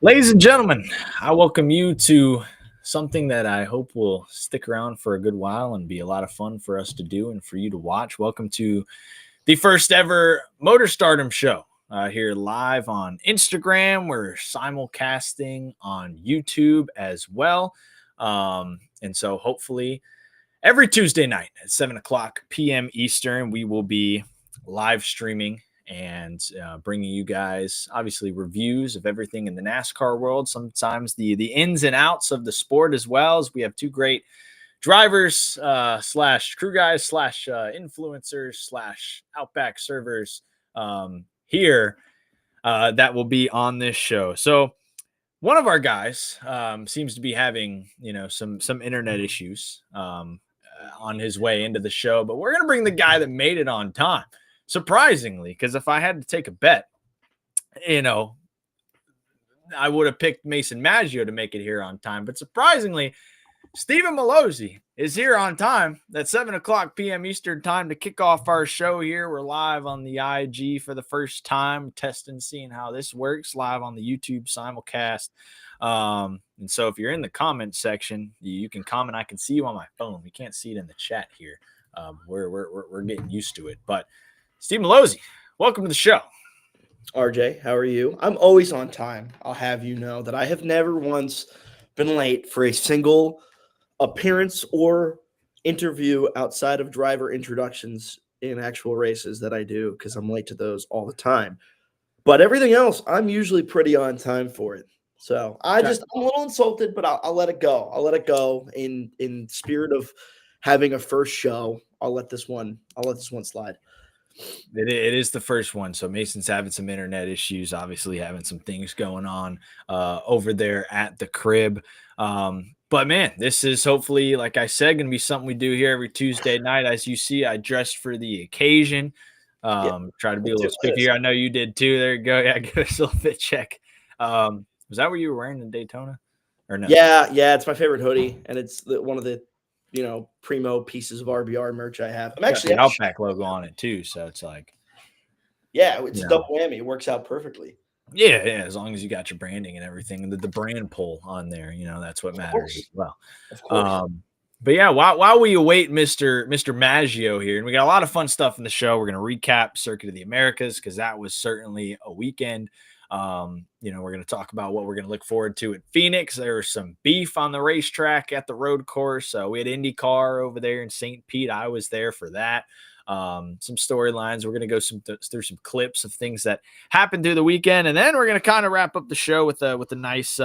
Ladies and gentlemen, I welcome you to something that I hope will stick around for a good while and be a lot of fun for us to do and for you to watch. Welcome to the first ever Motor Stardom show here live on Instagram. We're simulcasting on YouTube as well. And so hopefully every Tuesday night at 7 o'clock p.m. Eastern, we will be live streaming and bringing you guys obviously reviews of everything in the NASCAR world. Sometimes the ins and outs of the sport as well, as we have two great drivers slash crew guys slash influencers slash Outback servers here that will be on this show. So one of our guys seems to be having some internet issues on his way into the show, but we're gonna bring the guy that made it on time, surprisingly, because if I had to take a bet, you know, I would have picked Mason Maggio to make it here on time, but surprisingly, Stephen Malozzi is here on time at 7 o'clock p.m. Eastern time to kick off our show here. We're live on the IG for the first time, testing, seeing how this works, live on the YouTube simulcast. And so if you're in the comment section, you can comment. I can see you on my phone. We can't see it in the chat here. We're getting used to it. But Steve Malozzi, welcome to the show. RJ, how are you? I'm always on time. I'll have you know that I have never once been late for a single appearance or interview outside of driver introductions in actual races that I do because I'm late to those all the time. But everything else, I'm usually pretty on time for it. So I'm a little insulted, but I'll let it go. I'll let it go in spirit of having a first show. I'll let this one slide. It is the first one. So Mason's having some internet issues, obviously having some things going on over there at the crib. But man, this is hopefully, like I said, going to be something we do here every Tuesday night. As you see, I dressed for the occasion. Try to be a little spookier. I know you did too. There you go. Yeah, give us a little fit check. Was that what you were wearing in Daytona? Or no? Yeah, it's my favorite hoodie, and it's one of the primo pieces of RBR merch I have. I'm actually the Outback logo on it too, so it's like, yeah, it's a double whammy. It works out perfectly. Yeah, as long as you got your branding and everything, the brand pull on there, that's what matters as well. Of course. But yeah, while we await Mr. Maggio here, and we got a lot of fun stuff in the show. We're going to recap Circuit of the Americas because that was certainly a weekend. We're going to talk about what we're going to look forward to at Phoenix. There was some beef on the racetrack at the road course. We had IndyCar over there in St. Pete. I was there for that. Some storylines. We're going to go through some clips of things that happened through the weekend, and then we're going to kind of wrap up the show with a nice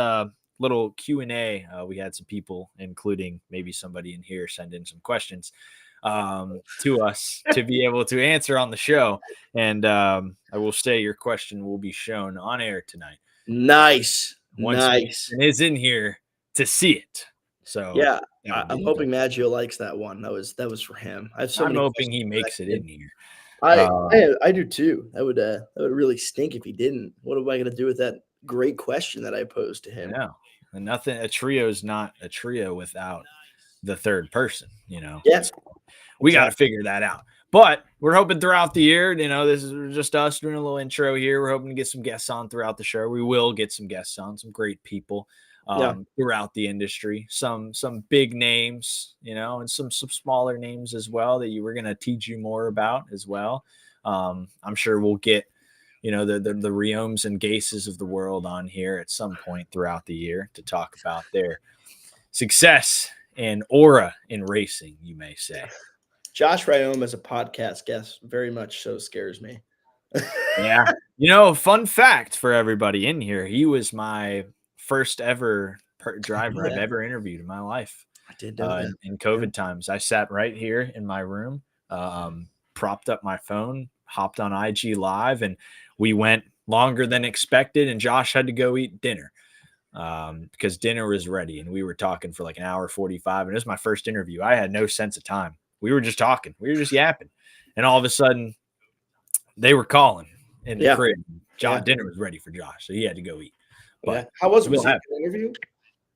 little Q&A. We had some people, including maybe somebody in here, send in some questions to us to be able to answer on the show. And I will say your question will be shown on air tonight. Nice. Once Mason is in here to see it. So yeah, I'm hoping Maggio likes that one. That was for him. I'm hoping he makes it in here. I do too. That would really stink if he didn't. What am I going to do with that great question that I posed to him? No, and nothing. A trio is not a trio without the third person. Yeah, so we got to figure that out. But we're hoping throughout the year. This is just us doing a little intro here. We're hoping to get some guests on throughout the show. We will get some guests on, some great people throughout the industry. Some big names, and some smaller names as well that we're going to teach you more about as well. I'm sure we'll get the Rioms and Gases of the world on here at some point throughout the year to talk about their success and aura in racing, you may say. Josh Riome as a podcast guest very much so scares me. Yeah. Fun fact for everybody in here, he was my first ever driver I've ever interviewed in my life. I did know that. In COVID times. I sat right here in my room, propped up my phone, hopped on IG Live, and we went longer than expected, and Josh had to go eat dinner because dinner was ready, and we were talking for like an hour 45, and it was my first interview. I had no sense of time. We were just talking. We were just yapping. And all of a sudden, they were calling in the crib. Dinner was ready for Josh, so he had to go eat. But how was he a good interview?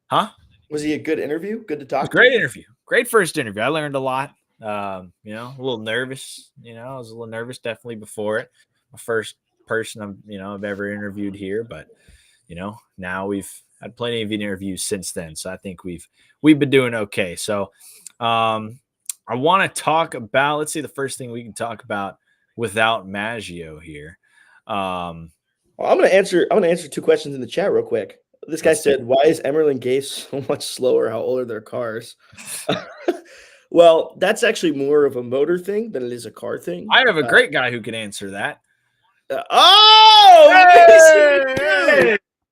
Huh? Was he a good interview? Good to talk to? Great interview. Great first interview. I learned a lot. A little nervous. I was a little nervous definitely before it. My first person I've ever interviewed here, but now we've had plenty of interviews since then, so I think we've been doing okay. So I want to talk about, let's see, the first thing we can talk about without Maggio here. Well, I'm gonna answer two questions in the chat real quick. This guy said, "Why is Emerald Gase so much slower? How old are their cars?" Well, that's actually more of a motor thing than it is a car thing. I have a great guy who can answer that. Hey!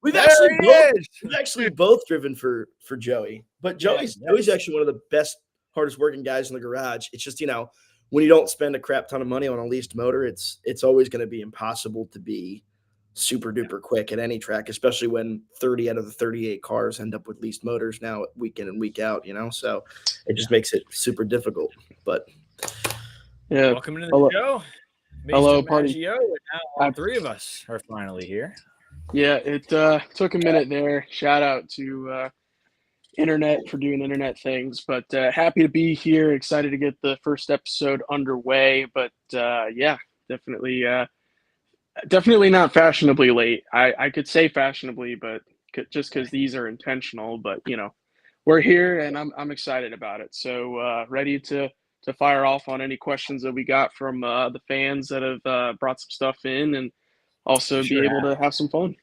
We've actually both driven for Joey, but Joey's actually one of the best, hardest working guys in the garage. It's just, when you don't spend a crap ton of money on a leased motor, it's always going to be impossible to be super duper quick at any track, especially when 30 out of the 38 cars end up with leased motors now week in and week out, so it just makes it super difficult. But yeah, welcome to the show. Hello, party. Maggio, and now all three of us are finally here. Yeah, it took a minute there. Shout out to internet for doing internet things, but happy to be here. Excited to get the first episode underway. But yeah, definitely not fashionably late. I could say fashionably, but just because these are intentional. But we're here, and I'm excited about it. So ready to fire off on any questions that we got from the fans that have brought some stuff in, and also be able to have some fun.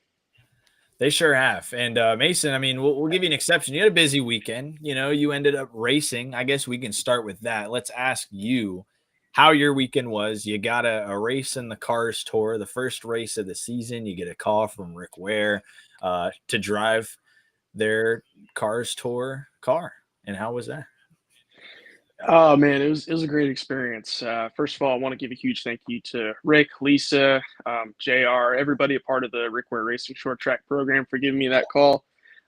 They sure have. And Mason, I mean, we'll give you an exception. You had a busy weekend. You ended up racing. I guess we can start with that. Let's ask you how your weekend was. You got a race in the Cars Tour, the first race of the season. You get a call from Rick Ware to drive their Cars Tour car. And how was that? Oh man, it was a great experience. First of all, I want to give a huge thank you to Rick, Lisa, JR, everybody a part of the Rick Ware Racing Short Track program for giving me that call.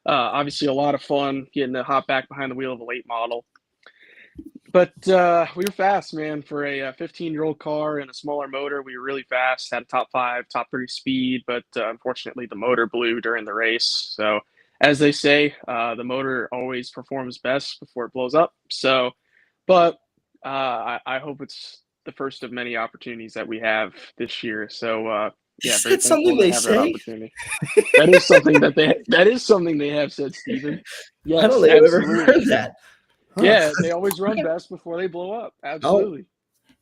Obviously, a lot of fun getting to hop back behind the wheel of a late model. But we were fast, man. For a 15-year-old car and a smaller motor, we were really fast. Had a top 5, top 30 speed, but unfortunately, the motor blew during the race. So, as they say, the motor always performs best before it blows up. So. But I hope it's the first of many opportunities that we have this year. So yeah, that's something they say. That is something they have said, Stephen. Yes, I don't think I've ever heard that. Huh. Yeah, they always run best before they blow up. Absolutely.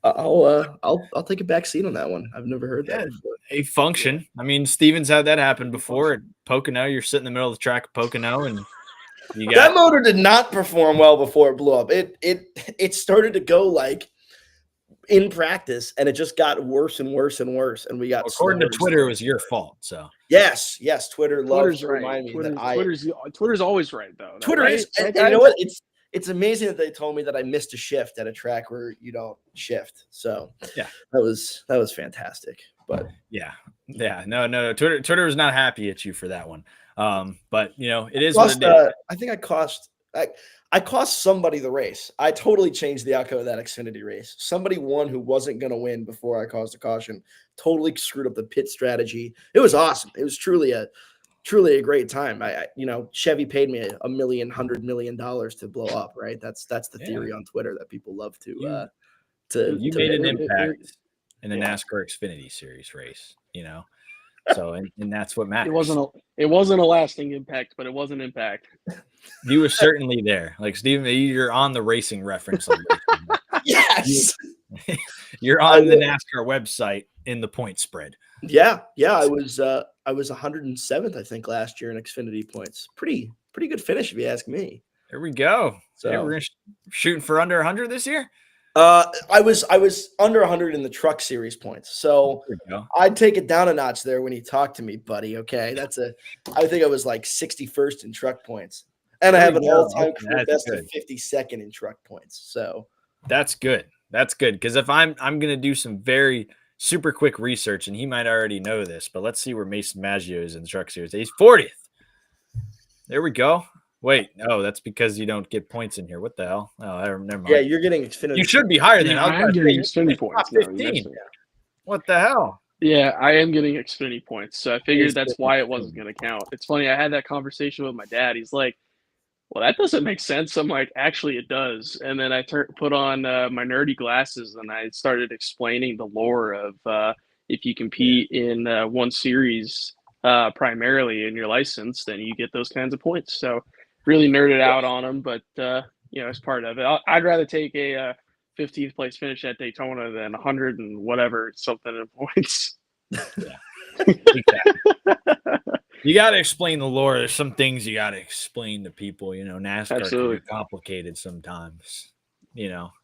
I'll take a back seat on that one. I've never heard that before. A function. I mean, Steven's had that happen before at Pocono. You're sitting in the middle of the track at Pocono and that motor did not perform well before it blew up. It started to go like in practice, and it just got worse and worse and worse. And we got according to Twitter, it was your fault. So yes, Twitter loves to remind me that Twitter's always right though. Twitter is, and you know what? It's amazing that they told me that I missed a shift at a track where you don't shift. So yeah, that was fantastic. But yeah, no. Twitter was not happy at you for that one. But it is what it is. I think I cost somebody the race. I totally changed the outcome of that Xfinity race. Somebody won who wasn't going to win before I caused a caution. Totally screwed up the pit strategy. It was awesome. It was truly a great time. Chevy paid me $100 million to blow up. Right. That's the theory on Twitter that people love to. You made an impact in the NASCAR Xfinity Series race. So and that's what matters. It wasn't a lasting impact, but it was an impact. You were certainly there. Like Steven, you're on the racing reference. Yes. You're on the NASCAR website in the point spread. Yeah. I was 107th, I think, last year in Xfinity points. Pretty good finish if you ask me. There we go. So we're shooting for under 100 this year. I was under 100 in the Truck Series points, so I'd take it down a notch there when you talk to me, buddy. Okay, I think I was like 61st in truck points, and I have an all-time career best of 52nd in truck points. So that's good. That's good because if I'm gonna do some very super quick research, and he might already know this, but let's see where Mason Maggio is in the Truck Series. He's 40th. There we go. Wait, no, that's because you don't get points in here. What the hell? Oh, never mind. Yeah, you're getting Xfinity. You should be higher than I'm getting Xfinity points. 15. What the hell? Yeah, I am getting Xfinity points, so I figured that's why it wasn't going to count. It's funny. I had that conversation with my dad. He's like, "Well, that doesn't make sense." I'm like, "Actually, it does." And then I put on my nerdy glasses, and I started explaining the lore of if you compete in one series primarily in your license, then you get those kinds of points. So really nerded out on them, but as part of it, I'd rather take a 15th place finish at Daytona than 100 and whatever something in points. Yeah, exactly. You got to explain the lore. There's some things you got to explain to people. NASCAR Absolutely. can be complicated sometimes.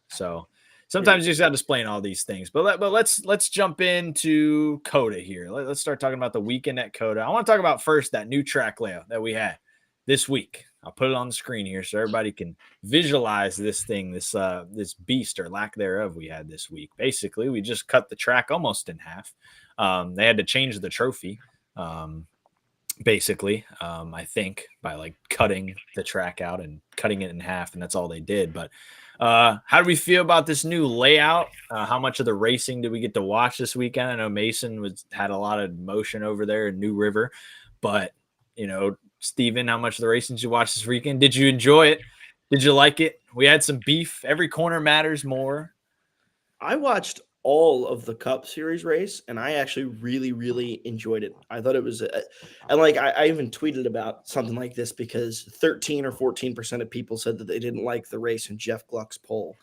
So sometimes you just got to explain all these things. But let's jump into COTA here. Let's start talking about the weekend at COTA. I want to talk about first that new track layout that we had this week. I'll put it on the screen here so everybody can visualize this thing, this beast or lack thereof we had this week. Basically, we just cut the track almost in half. They had to change the trophy. Basically, I think by like cutting the track out and cutting it in half, and that's all they did. But how do we feel about this new layout? How much of the racing did we get to watch this weekend? I know Mason had a lot of motion over there in New River, but Steven, how much of the racing did you watch this weekend? Did you enjoy it? Did you like it? We had some beef. Every corner matters more. I watched all of the Cup Series race, and I actually really, really enjoyed it. I thought it was, and like I even tweeted about something like this because 13 or 14% of people said that they didn't like the race in Jeff Gluck's poll.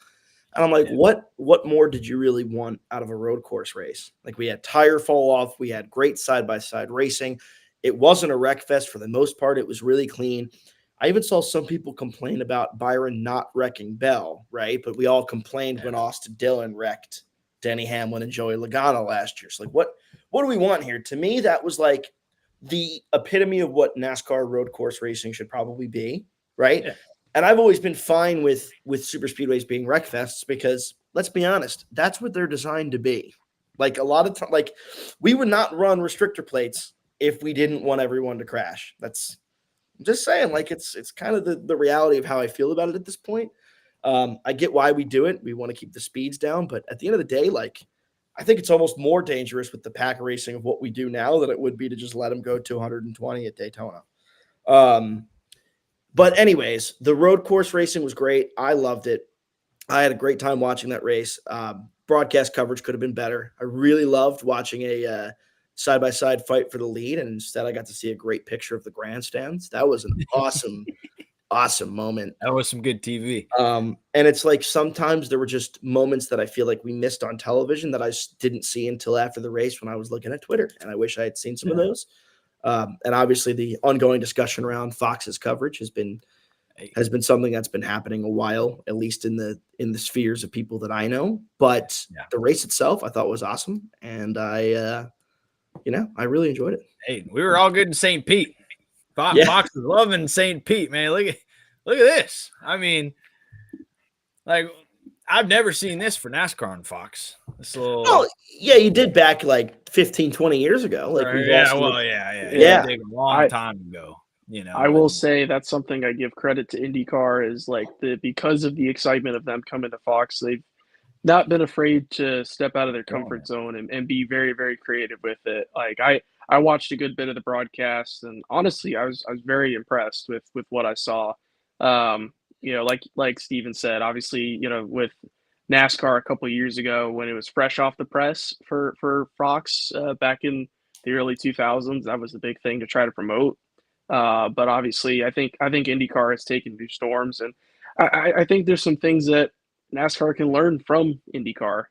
And I'm like, what more did you really want out of a road course race? Like we had tire fall off, we had great side-by-side racing. It wasn't a wreck fest for the most part. It was really clean. I even saw some people complain about Byron not wrecking Bell, right? But we all complained when Austin Dillon wrecked Denny Hamlin and Joey Logano last year. So like, what do we want here? To me, that was like the epitome of what NASCAR road course racing should probably be, right? Yeah. And I've always been fine with super speedways being wreck fests because let's be honest, that's what they're designed to be. Like a lot of time, like we would not run restrictor plates if we didn't want everyone to crash. I'm just saying, like it's kind of the reality of how I feel about it at this point. I get why we do it. We want to keep the speeds down, but at the end of the day, like I think it's almost more dangerous with the pack racing of what we do now than it would be to just let them go 220 at Daytona. But anyways, the road course racing was great. I loved it. I had a great time watching that race. Broadcast coverage could have been better. I really loved watching a side-by-side fight for the lead, and instead I got to see a great picture of the grandstands. That was an awesome moment. That was some good TV. And it's like sometimes there were just moments that I feel like we missed on television that I didn't see until after the race when I was looking at Twitter, and I wish I had seen some of those. And obviously the ongoing discussion around Fox's coverage has been something that's been happening a while, at least in the spheres of people that I know. But the race itself I thought was awesome, and I really enjoyed it. Hey, we were all good in St. Pete. Fox is loving St. Pete, man. Look at this. I mean, like I've never seen this for NASCAR on Fox. You did back like 15, 20 years ago. Like a long time ago. I will say that's something I give credit to IndyCar is like because of the excitement of them coming to Fox, they've not been afraid to step out of their comfort zone and be very, very creative with it. Like I watched a good bit of the broadcast, and honestly, I was very impressed with what I saw. Like Steven said, obviously, with NASCAR a couple of years ago when it was fresh off the press for Fox back in the early 2000s, that was the big thing to try to promote. But obviously, I think IndyCar has taken new storms, and I think there's some things that NASCAR can learn from IndyCar,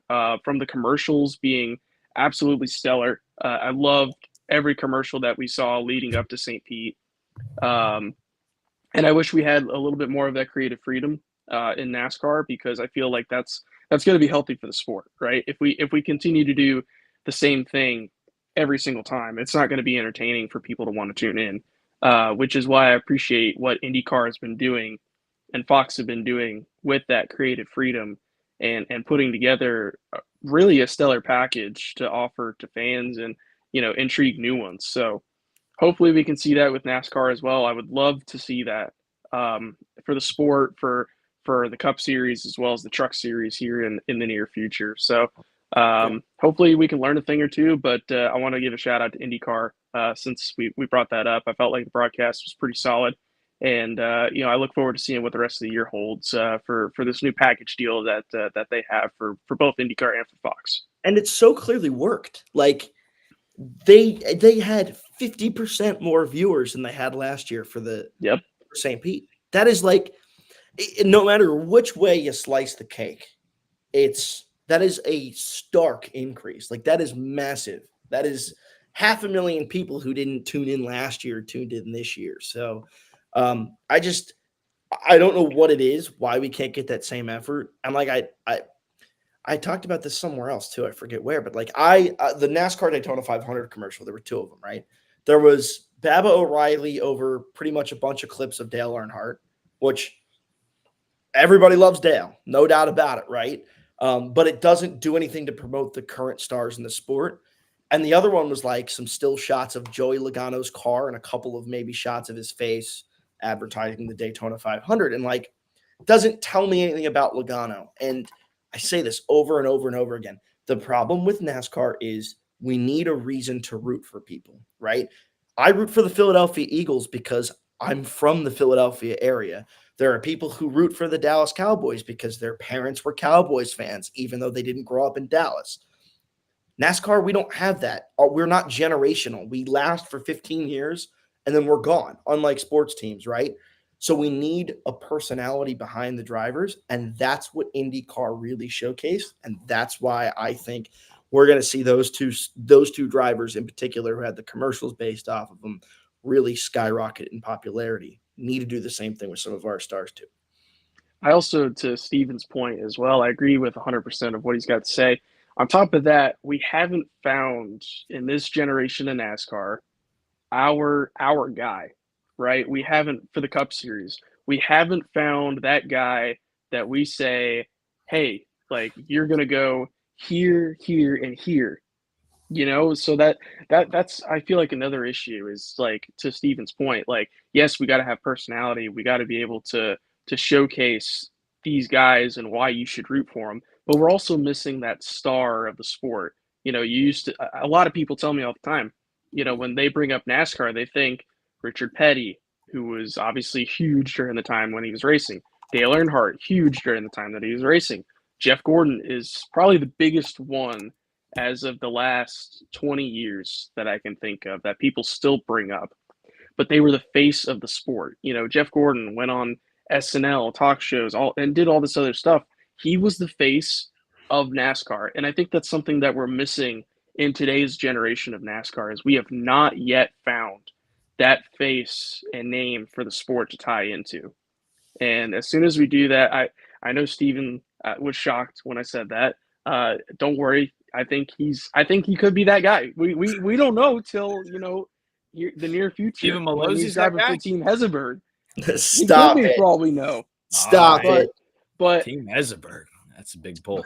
from the commercials being absolutely stellar. I loved every commercial that we saw leading up to St. Pete. And I wish we had a little bit more of that creative freedom in NASCAR, because I feel like that's going to be healthy for the sport, right? If we continue to do the same thing every single time, it's not going to be entertaining for people to want to tune in, which is why I appreciate what IndyCar has been doing and Fox have been doing with that creative freedom and putting together really a stellar package to offer to fans and, intrigue new ones. So hopefully we can see that with NASCAR as well. I would love to see that for the sport, for the Cup Series, as well as the Truck Series here in the near future. So hopefully we can learn a thing or two, but I want to give a shout out to IndyCar since we brought that up. I felt like the broadcast was pretty solid. And, I look forward to seeing what the rest of the year holds for this new package deal that they have for both IndyCar and for Fox. And it so clearly worked. Like they had 50% more viewers than they had last year for the Yep. for St. Pete. That is like, no matter which way you slice the cake, that is a stark increase. Like, that is massive. That is 500,000 people who didn't tune in last year tuned in this year. So I don't know what it is, why we can't get that same effort. And like I talked about this somewhere else too. I forget where, but like the NASCAR Daytona 500 commercial, there were two of them, right? There was Baba O'Reilly over pretty much a bunch of clips of Dale Earnhardt, which everybody loves Dale, no doubt about it, right? But it doesn't do anything to promote the current stars in the sport. And the other one was like some still shots of Joey Logano's car and a couple of maybe shots of his face advertising the Daytona 500. And like, doesn't tell me anything about Logano. And I say this over and over and over again. The problem with NASCAR is we need a reason to root for people, right? I root for the Philadelphia Eagles because I'm from the Philadelphia area. There are people who root for the Dallas Cowboys because their parents were Cowboys fans, even though they didn't grow up in Dallas. NASCAR, we don't have that. We're not generational. We last for 15 years and then we're gone, unlike sports teams, right? So we need a personality behind the drivers, and that's what IndyCar really showcased, and that's why I think we're going to see those two drivers in particular who had the commercials based off of them really skyrocket in popularity. Need to do the same thing with some of our stars too. I also, to Steven's point as well, I agree with 100% of what he's got to say. On top of that, we haven't found in this generation of NASCAR our guy, right? We haven't, for the Cup Series, we haven't found that guy that we say, hey, like, you're gonna go here, here, and here, So that's I feel like another issue is, like, to Steven's point, like, yes, we got to have personality, we got to be able to showcase these guys and why you should root for them, but we're also missing that star of the sport. You used to, a lot of people tell me all the time, when they bring up NASCAR, they think Richard Petty, who was obviously huge during the time when he was racing. Dale Earnhardt, huge during the time that he was racing. Jeff Gordon is probably the biggest one as of the last 20 years that I can think of that people still bring up. But they were the face of the sport. Jeff Gordon went on SNL talk shows and did all this other stuff. He was the face of NASCAR. And I think that's something that we're missing in today's generation of NASCAR is we have not yet found that face and name for the sport to tie into. And as soon as we do that, I know Steven was shocked when I said that. Don't worry. I think he could be that guy. We don't know till, the near future. Steven Malozzi's that driving guy? for Team Heseberg. Stop it. For all we know. Stop it. But Team Heseberg. That's a big pull.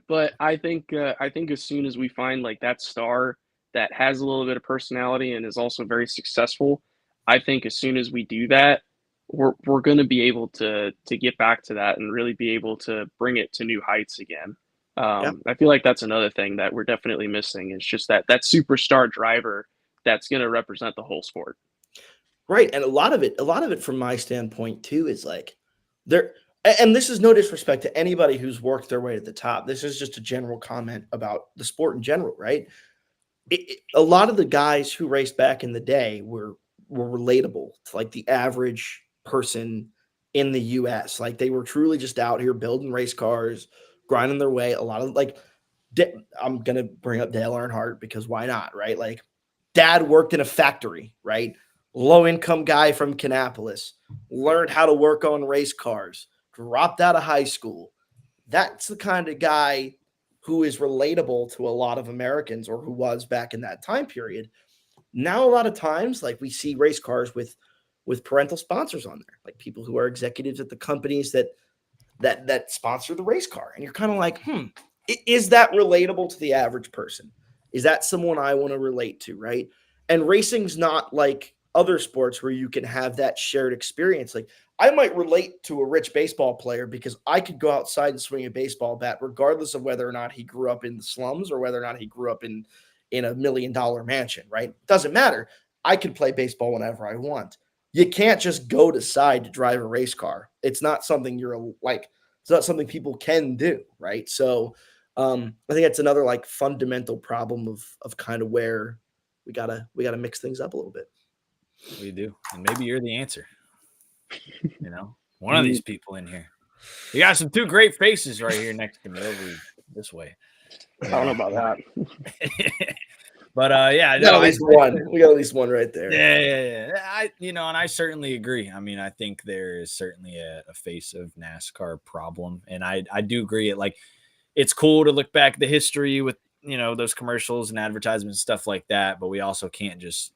But I think as soon as we find like that star that has a little bit of personality and is also very successful, I think as soon as we do that, we're going to be able to get back to that and really be able to bring it to new heights again. I feel like that's another thing that we're definitely missing. It's just that superstar driver that's going to represent the whole sport. Right. And a lot of it from my standpoint too is like and this is no disrespect to anybody who's worked their way to the top. This is just a general comment about the sport in general, right? A lot of the guys who raced back in the day were relatable to like the average person in the US. Like they were truly just out here building race cars, grinding their way. A lot of I'm going to bring up Dale Earnhardt because why not, right? Like dad worked in a factory, right? Low income guy from Kannapolis, learned how to work on race cars, dropped out of high school. That's the kind of guy who is relatable to a lot of Americans, or who was back in that time period. Now, a lot of times, like we see race cars with parental sponsors on there, like people who are executives at the companies that sponsor the race car. And you're kind of like, is that relatable to the average person? Is that someone I want to relate to, right? And racing's not like other sports where you can have that shared experience. Like I might relate to a rich baseball player because I could go outside and swing a baseball bat, regardless of whether or not he grew up in the slums or whether or not he grew up in a $1 million mansion, right? Doesn't matter. I can play baseball whenever I want. You can't just go decide to drive a race car. It's not something it's not something people can do, right? So I think that's another like fundamental problem of kind of where we gotta mix things up a little bit. We do, and maybe you're the answer. One of these people in here. You got some two great faces right here next to me over this way. I don't know about that. But yeah, We got at least one right there. Yeah. And I certainly agree. I mean, I think there is certainly a face of NASCAR problem, and I do agree. It's cool to look back at the history with those commercials and advertisements and stuff like that, but we also can't just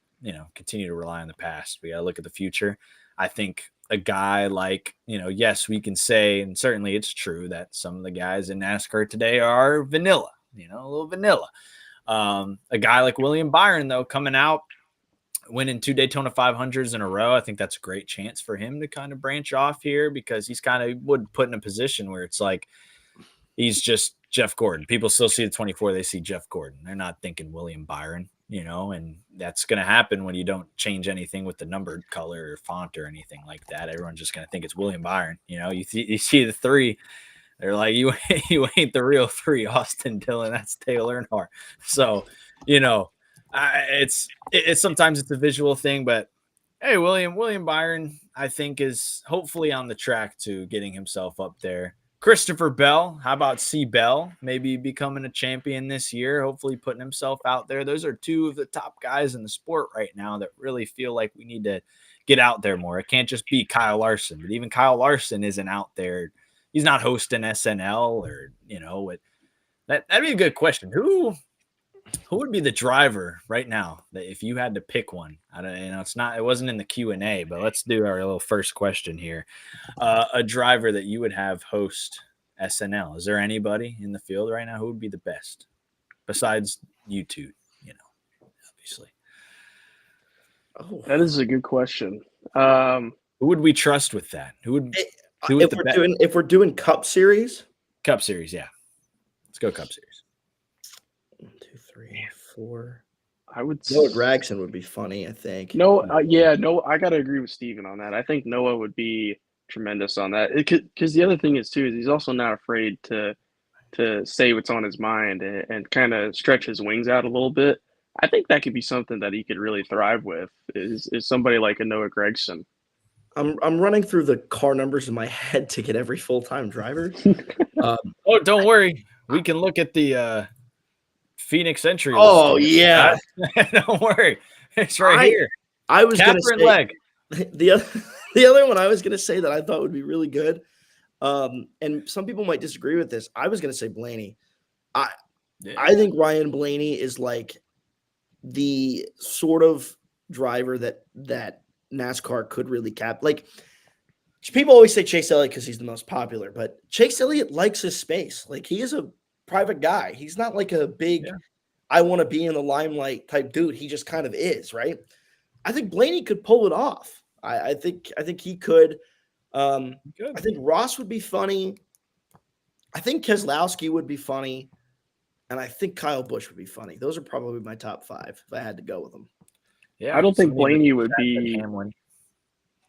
continue to rely on the past. We got to look at the future. I think a guy like yes, we can say, and certainly it's true that some of the guys in NASCAR today are vanilla, a little vanilla. A guy like William Byron, though, coming out, winning 2 Daytona 500s in a row, I think that's a great chance for him to kind of branch off here, because he's kind of would put in a position where it's like he's just Jeff Gordon. People still see the 24, they see Jeff Gordon. They're not thinking William Byron, and that's going to happen when you don't change anything with the numbered color or font or anything like that. Everyone's just going to think it's William Byron. You see the 3. They're like, you ain't the real 3, Austin Dillon. That's Dale Earnhardt. So, it's sometimes it's a visual thing, but hey, William Byron, I think, is hopefully on the track to getting himself up there. Christopher Bell, how about C. Bell? Maybe becoming a champion this year, hopefully putting himself out there. Those are 2 of the top guys in the sport right now that really feel like we need to get out there more. It can't just be Kyle Larson, but even Kyle Larson isn't out there. He's not hosting SNL or, that'd be a good question. Who would be the driver right now that if you had to pick one? I don't, it wasn't in the Q&A, but let's do our little first question here. A driver that you would have host SNL. Is there anybody in the field right now who would be the best besides you two, obviously? Oh, that is a good question. Who would we trust with that? Who would if we're doing Cup Series? Cup Series, yeah. Let's go Cup Series. 1, 2, 3, 4. I would. Noah Gragson would be funny, I think. No, I gotta agree with Steven on that. I think Noah would be tremendous on that. Because the other thing is he's also not afraid to say what's on his mind and kind of stretch his wings out a little bit. I think that could be something that he could really thrive with. Is somebody like a Noah Gragson. I'm running through the car numbers in my head to get every full-time driver. Don't worry. We can look at the Phoenix entry. Oh, yeah. Don't worry. It's right here. I was going to say leg. The other one I was going to say that I thought would be really good, and some people might disagree with this. I was going to say Blaney. I think Ryan Blaney is like the sort of driver that NASCAR could really cap. Like, people always say Chase Elliott because he's the most popular, but Chase Elliott likes his space. Like, he is a private guy. He's not like a big, I want to be in the limelight type dude. He just kind of is, right? I think Blaney could pull it off. I think he could. I think Ross would be funny. I think Keselowski would be funny. And I think Kyle Busch would be funny. Those are probably my top 5 if I had to go with them. Yeah, I don't think Blaney would be.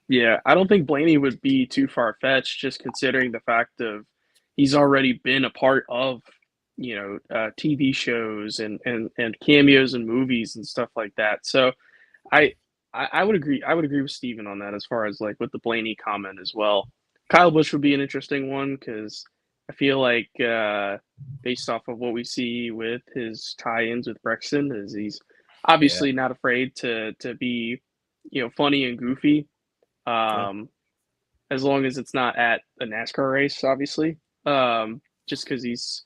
Yeah, I don't think Blaney would be too far-fetched, just considering the fact of he's already been a part of, TV shows and cameos in movies and stuff like that. So, I would agree. I would agree with Steven on that as far as like with the Blaney comment as well. Kyle Busch would be an interesting one because I feel like based off of what we see with his tie-ins with Brexton, is he's obviously not afraid to be, funny and goofy, as long as it's not at a NASCAR race, obviously. Just because he's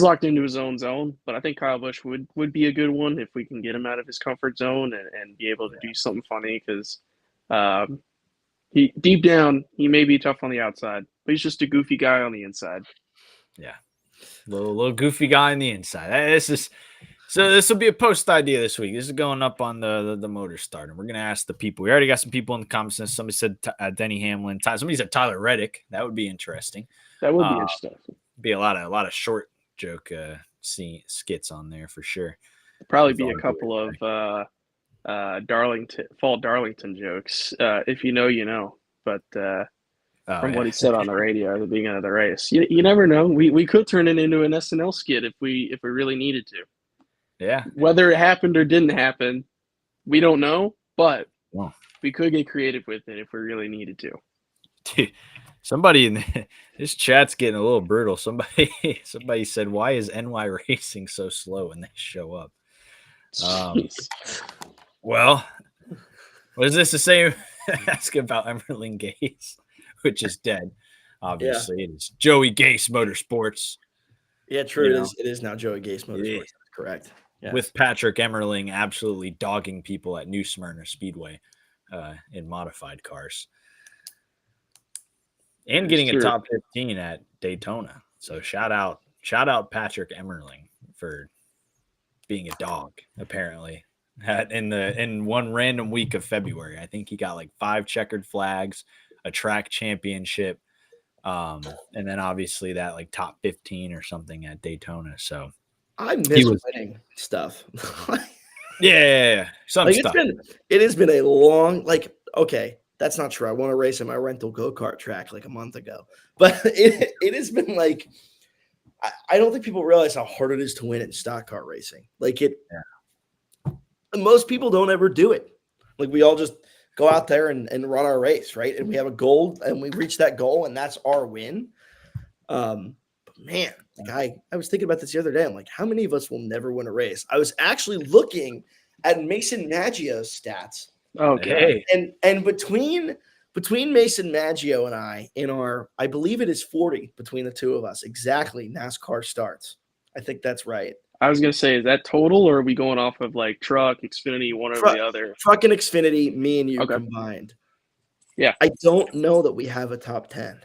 locked into his own zone. But I think Kyle Busch would be a good one if we can get him out of his comfort zone and be able to do something funny. Because he deep down he may be tough on the outside, but he's just a goofy guy on the inside. Yeah, little goofy guy on the inside. So this will be a post idea this week. This is going up on the Motor Stardom. We're going to ask the people. We already got some people in the comments. Somebody said Denny Hamlin. Somebody said Tyler Reddick. That would be interesting. That would be interesting. Be a lot of short joke skits on there for sure. Probably be a couple of Fall Darlington jokes. If you know, you know. But from what he said on the radio at the beginning of the race, you never know. We could turn it into an SNL skit if we really needed to. Yeah. Whether it happened or didn't happen, we don't know, but Well, we could get creative with it if we really needed to. dude, somebody in this chat's getting a little brutal. Somebody said, "Why is NY Racing so slow when they show up?" Jeez. Well, was this the same? Ask about Emerling Gase, which is dead. Obviously, it is Joey Gase Motorsports. Yeah, true. It is now Joey Gase Motorsports. Yeah. That's correct. Yes. With Patrick Emmerling absolutely dogging people at New Smyrna Speedway in modified cars. And getting a top 15 at Daytona. So shout out Patrick Emmerling for being a dog, apparently. In one random week of February. I think he got like 5 checkered flags, a track championship, and then obviously that like top 15 or something at Daytona. So I miss winning stuff. Yeah. Some like stuff. It has been a long, okay, that's not true. I want to race in my rental go-kart track like a month ago. But it has been like, I don't think people realize how hard it is to win in stock car racing. Most people don't ever do it. Like we all just go out there and run our race, right? And we have a goal and we reach that goal and that's our win. But man, I was thinking about this the other day. I'm like, how many of us will never win a race? I was actually looking at Mason Maggio's stats. Okay. And between Mason Maggio and I believe it is 40 between the two of us, exactly NASCAR starts. I think that's right. I was going to say, is that total or are we going off of like truck, Xfinity, one over the other? Truck and Xfinity, me and you combined. Yeah. I don't know that we have a top 10.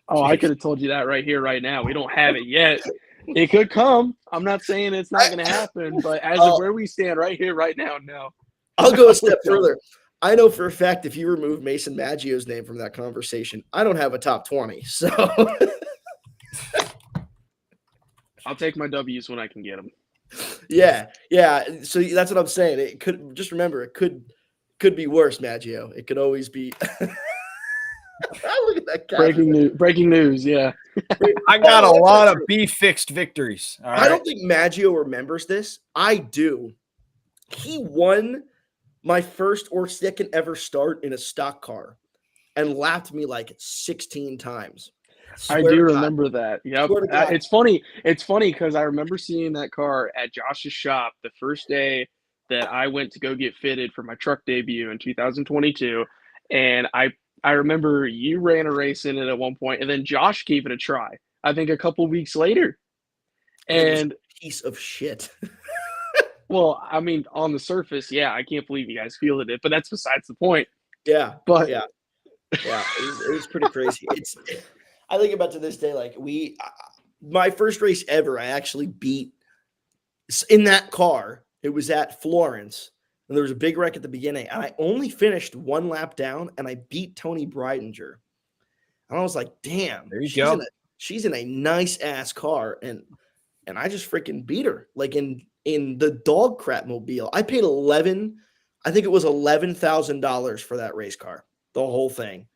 Oh, I could have told you that right here, right now. We don't have it yet. It could come. I'm not saying it's not going to happen, but as of where we stand right here, right now, no. I'll go a step further. I know for a fact if you remove Mason Maggio's name from that conversation, I don't have a top 20. So I'll take my W's when I can get them. Yeah. So that's what I'm saying. It could just remember it could be worse, Maggio. It could always be. Look at that breaking news. Yeah. I got a lot of B-fixed victories. All right? I don't think Maggio remembers this. I do. He won my first or second ever start in a stock car and lapped me like 16 times. I do remember that. Yep. It's funny. It's funny because I remember seeing that car at Josh's shop the first day that I went to go get fitted for my truck debut in 2022. And I remember you ran a race in it at one point, and then Josh gave it a try, I think a couple weeks later. And piece of shit. Well, I mean, on the surface, yeah, I can't believe you guys fielded it, but that's besides the point. Yeah. But yeah, it was pretty crazy. I think about to this day, like my first race ever, I actually beat in that car. It was at Florence, and there was a big wreck at the beginning, and I only finished one lap down, and I beat Tony Breidinger. And I was like, damn, there you go. She's in a nice ass car, and I just freaking beat her. Like in the dog crap mobile. I paid $11,000 for that race car. The whole thing.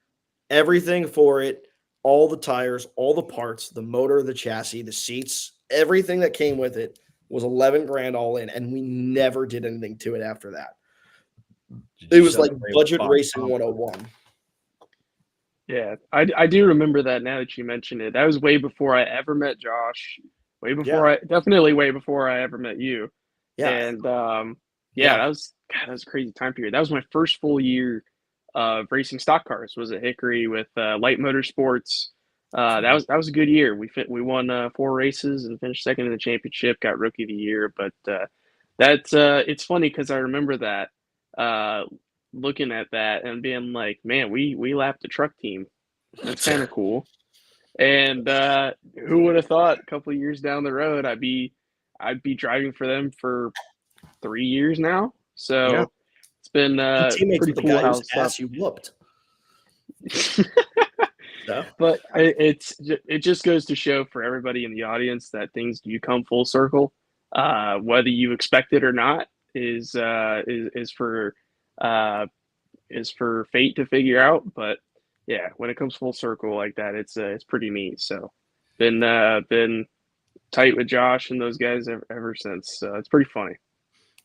Everything for it, all the tires, all the parts, the motor, the chassis, the seats, everything that came with it was 11 grand all in, and we never did anything to it after that. It was like budget racing 101. Yeah, I do remember that now that you mention it. That was way before I ever met Josh. Definitely way before I ever met you. Yeah. And that was a crazy time period. That was my first full year of racing stock cars. Was at Hickory with Light Motorsports. That was a good year. We won 4 races and finished second in the championship. Got Rookie of the Year. But it's funny because I remember that looking at that and being like, man, we lapped the truck team. That's kind of cool. And who would have thought a couple of years down the road I'd be driving for them for 3 years now. So it's been pretty cool how ass you whooped. But it just goes to show for everybody in the audience that things do come full circle. Whether you expect it or not is for fate to figure out. But yeah, when it comes full circle like that, it's pretty neat. So been tight with Josh and those guys ever since. It's pretty funny.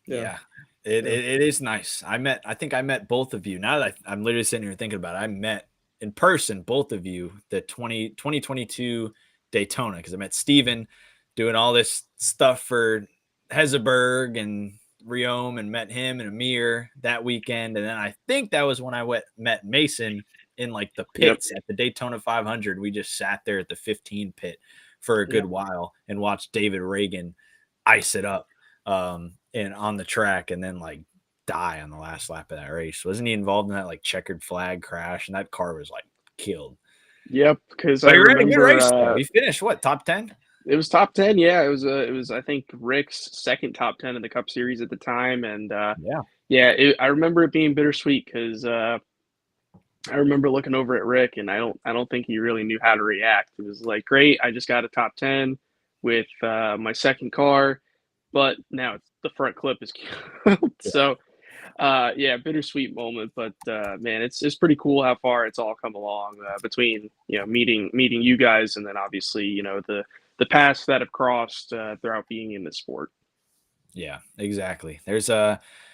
Yeah. It is nice. I think I met both of you. Now that I'm literally sitting here thinking about it, I met in person both of you the 2022 Daytona, because I met Steven doing all this stuff for Hezeberg and Riom, and met him and Amir that weekend. And then I think that was when I met Mason in like the pits at the Daytona 500. We just sat there at the 15 pit for a good while and watched David Reagan ice it up and on the track, and then like die on the last lap of that race. Wasn't he involved in that like checkered flag crash? And that car was like killed. Yep, because I remember a good race though. We finished what, top 10? It was top 10. Yeah, it was I think Rick's second top 10 in the Cup Series at the time, and I remember it being bittersweet because I remember looking over at Rick, and I don't think he really knew how to react. It was like, great, I just got a top 10 with my second car, but now the front clip is killed. So bittersweet moment, but man, it's pretty cool how far it's all come along between meeting you guys, and then obviously the paths that have crossed throughout being in the sport. Yeah, exactly. There's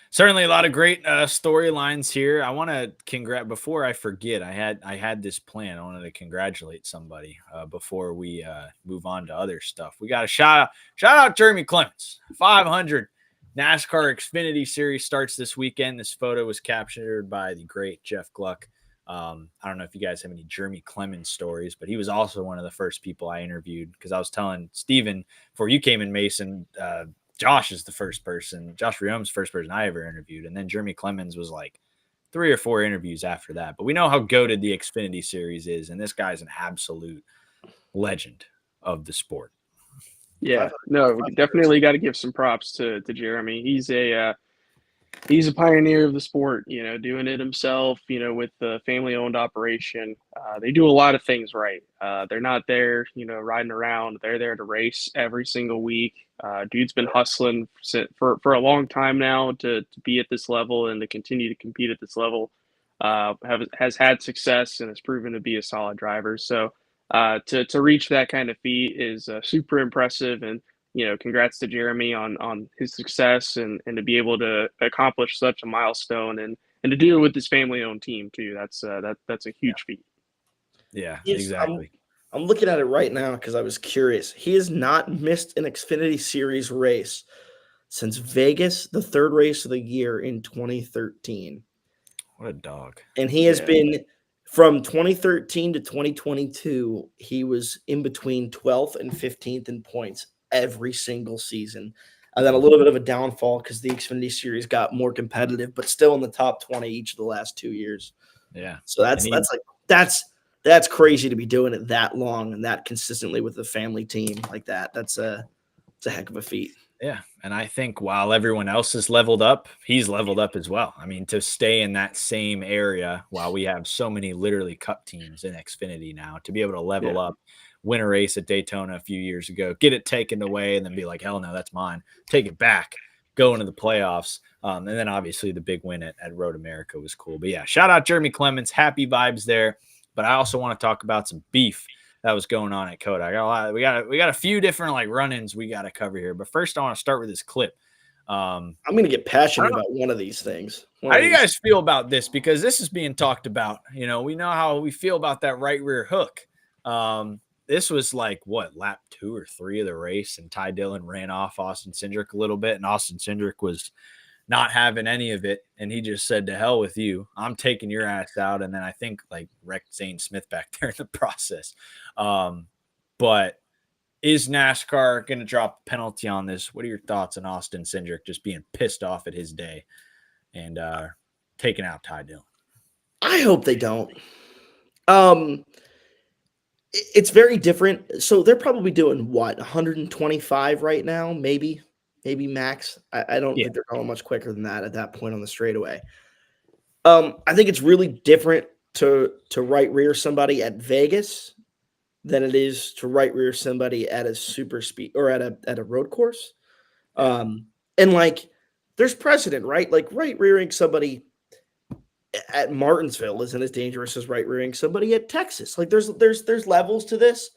certainly a lot of great storylines here. I want to before I forget. I had this plan. I wanted to congratulate somebody before we move on to other stuff. We got a shout out Jeremy Clements. 500 NASCAR Xfinity Series starts this weekend. This photo was captured by the great Jeff Gluck. I don't know if you guys have any Jeremy Clemens stories, but he was also one of the first people I interviewed, because I was telling Steven before you came in, Mason, Josh Riom's the first person I ever interviewed. And then Jeremy Clemens was like 3 or 4 interviews after that. But we know how goated the Xfinity Series is, and this guy's an absolute legend of the sport. Yeah, no, definitely got to give some props to Jeremy. He's a pioneer of the sport, doing it himself, with the family-owned operation. They do a lot of things right. They're not there, riding around. They're there to race every single week. Dude's been hustling for a long time now to be at this level and to continue to compete at this level. Has had success and has proven to be a solid driver. So to reach that kind of feat is super impressive, and congrats to Jeremy on his success and to be able to accomplish such a milestone and to do it with his family-owned team too. That's a huge feat. Yeah, exactly. I'm looking at it right now because I was curious. He has not missed an Xfinity Series race since Vegas, the third race of the year in 2013. What a dog. And he has been, from 2013 to 2022, he was in between 12th and 15th in points every single season. And then a little bit of a downfall because the Xfinity Series got more competitive, but still in the top 20 each of the last 2 years. Yeah. So that's crazy to be doing it that long and that consistently with a family team like that. It's a heck of a feat. Yeah. And I think while everyone else has leveled up, he's leveled up as well. I mean, to stay in that same area while we have so many literally cup teams in Xfinity now, to be able to level up, win a race at Daytona a few years ago, get it taken away, and then be like, hell no, that's mine. Take it back, go into the playoffs. And then obviously the big win at Road America was cool. But yeah, shout out Jeremy Clements. Happy vibes there. But I also want to talk about some beef that was going on at COTA. We got a few different like run-ins we got to cover here. But first I want to start with this clip. I'm going to get passionate about one of these things. How do you guys feel about this? Because this is being talked about. We know how we feel about that right rear hook. This was like lap 2 or 3 of the race, and Ty Dillon ran off Austin Cindric a little bit, and Austin Cindric was not having any of it, and he just said, to hell with you, I'm taking your ass out. And then I think like wrecked Zane Smith back there in the process. But is NASCAR going to drop a penalty on this? What are your thoughts on Austin Cindric just being pissed off at his day and taking out Ty Dillon? I hope they don't. It's very different. So they're probably doing 125 right now, maybe max. I don't think they're going much quicker than that at that point on the straightaway. I think it's really different to right rear somebody at Vegas than it is to right rear somebody at a super speed or at a road course. And like there's precedent, right? Like right rearing somebody at Martinsville isn't as dangerous as right rearing somebody at Texas. Like there's levels to this.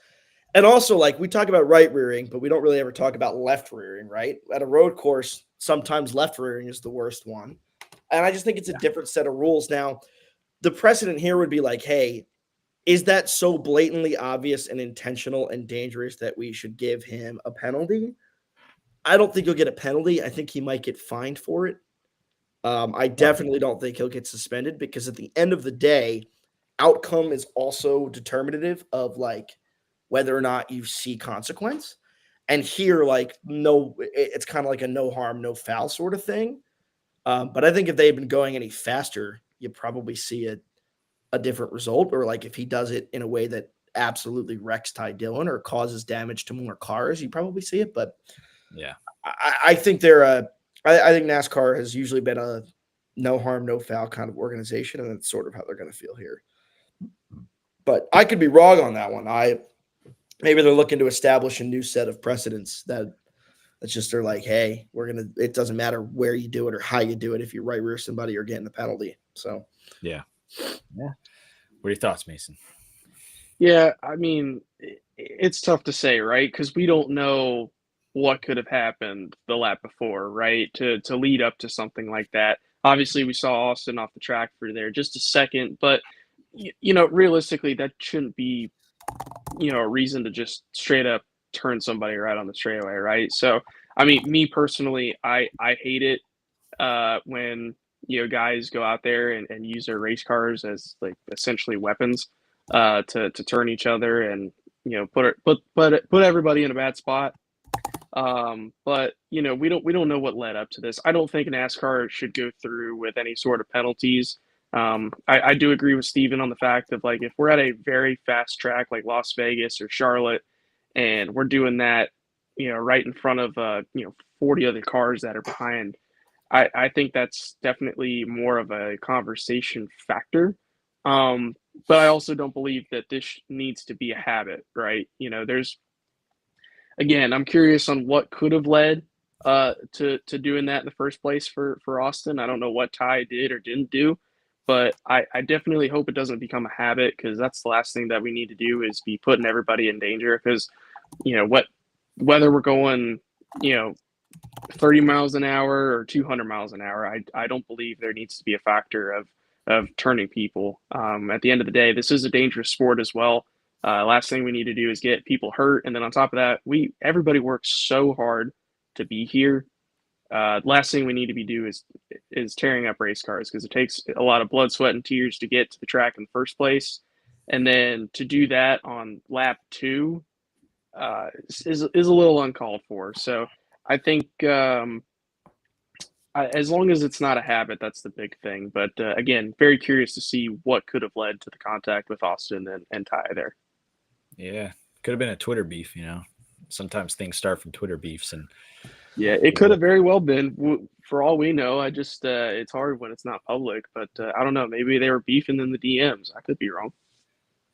And also, like, we talk about right rearing, but we don't really ever talk about left rearing, right? At a road course, sometimes left rearing is the worst one. And I just think it's a different set of rules. Now, the precedent here would be like, hey, is that so blatantly obvious and intentional and dangerous that we should give him a penalty? I don't think he'll get a penalty. I think he might get fined for it. I definitely don't think he'll get suspended because at the end of the day, outcome is also determinative of like whether or not you see consequence. And here, like, no, it's kind of like a no harm, no foul sort of thing. But I think if they had been going any faster, you probably see a different result. Or like if he does it in a way that absolutely wrecks Ty Dillon or causes damage to more cars, you probably see it. But Yeah, I think I think NASCAR has usually been a no harm, no foul kind of organization, and that's sort of how they're going to feel here. But I could be wrong on that one. Maybe they're looking to establish a new set of precedents that's just they're like, hey, it doesn't matter where you do it or how you do it. If you right rear somebody, you're getting a penalty. So yeah. What are your thoughts, Mason? Yeah, I mean, it's tough to say, right? Because we don't know what could have happened the lap before, right? To lead up to something like that. Obviously, we saw Austin off the track for there just a second, but realistically, that shouldn't be, a reason to just straight up turn somebody right on the straightaway, right? So, I mean, me personally, I hate it when guys go out there and use their race cars as like essentially weapons to turn each other and put everybody in a bad spot. But we don't know what led up to this. I don't think NASCAR should go through with any sort of penalties. I do agree with Steven on the fact of like if we're at a very fast track like Las Vegas or Charlotte and we're doing that, right in front of 40 other cars that are behind. I think that's definitely more of a conversation factor. But I also don't believe that this needs to be a habit, right? Again, I'm curious on what could have led to doing that in the first place for Austin. I don't know what Ty did or didn't do, but I definitely hope it doesn't become a habit because that's the last thing that we need to do is be putting everybody in danger because whether we're going 30 miles an hour or 200 miles an hour, I don't believe there needs to be a factor of turning people. At the end of the day, this is a dangerous sport as well. Last thing we need to do is get people hurt, and then on top of that, everybody works so hard to be here. Last thing we need to be do is tearing up race cars because it takes a lot of blood, sweat, and tears to get to the track in the first place, and then to do that on lap 2 is a little uncalled for. So I think as long as it's not a habit, that's the big thing. But again, very curious to see what could have led to the contact with Austin and Ty there. Yeah, could have been a Twitter beef. Sometimes things start from Twitter beefs, and yeah, it could have very well been. For all we know, I just it's hard when it's not public. But I don't know. Maybe they were beefing in the DMs. I could be wrong.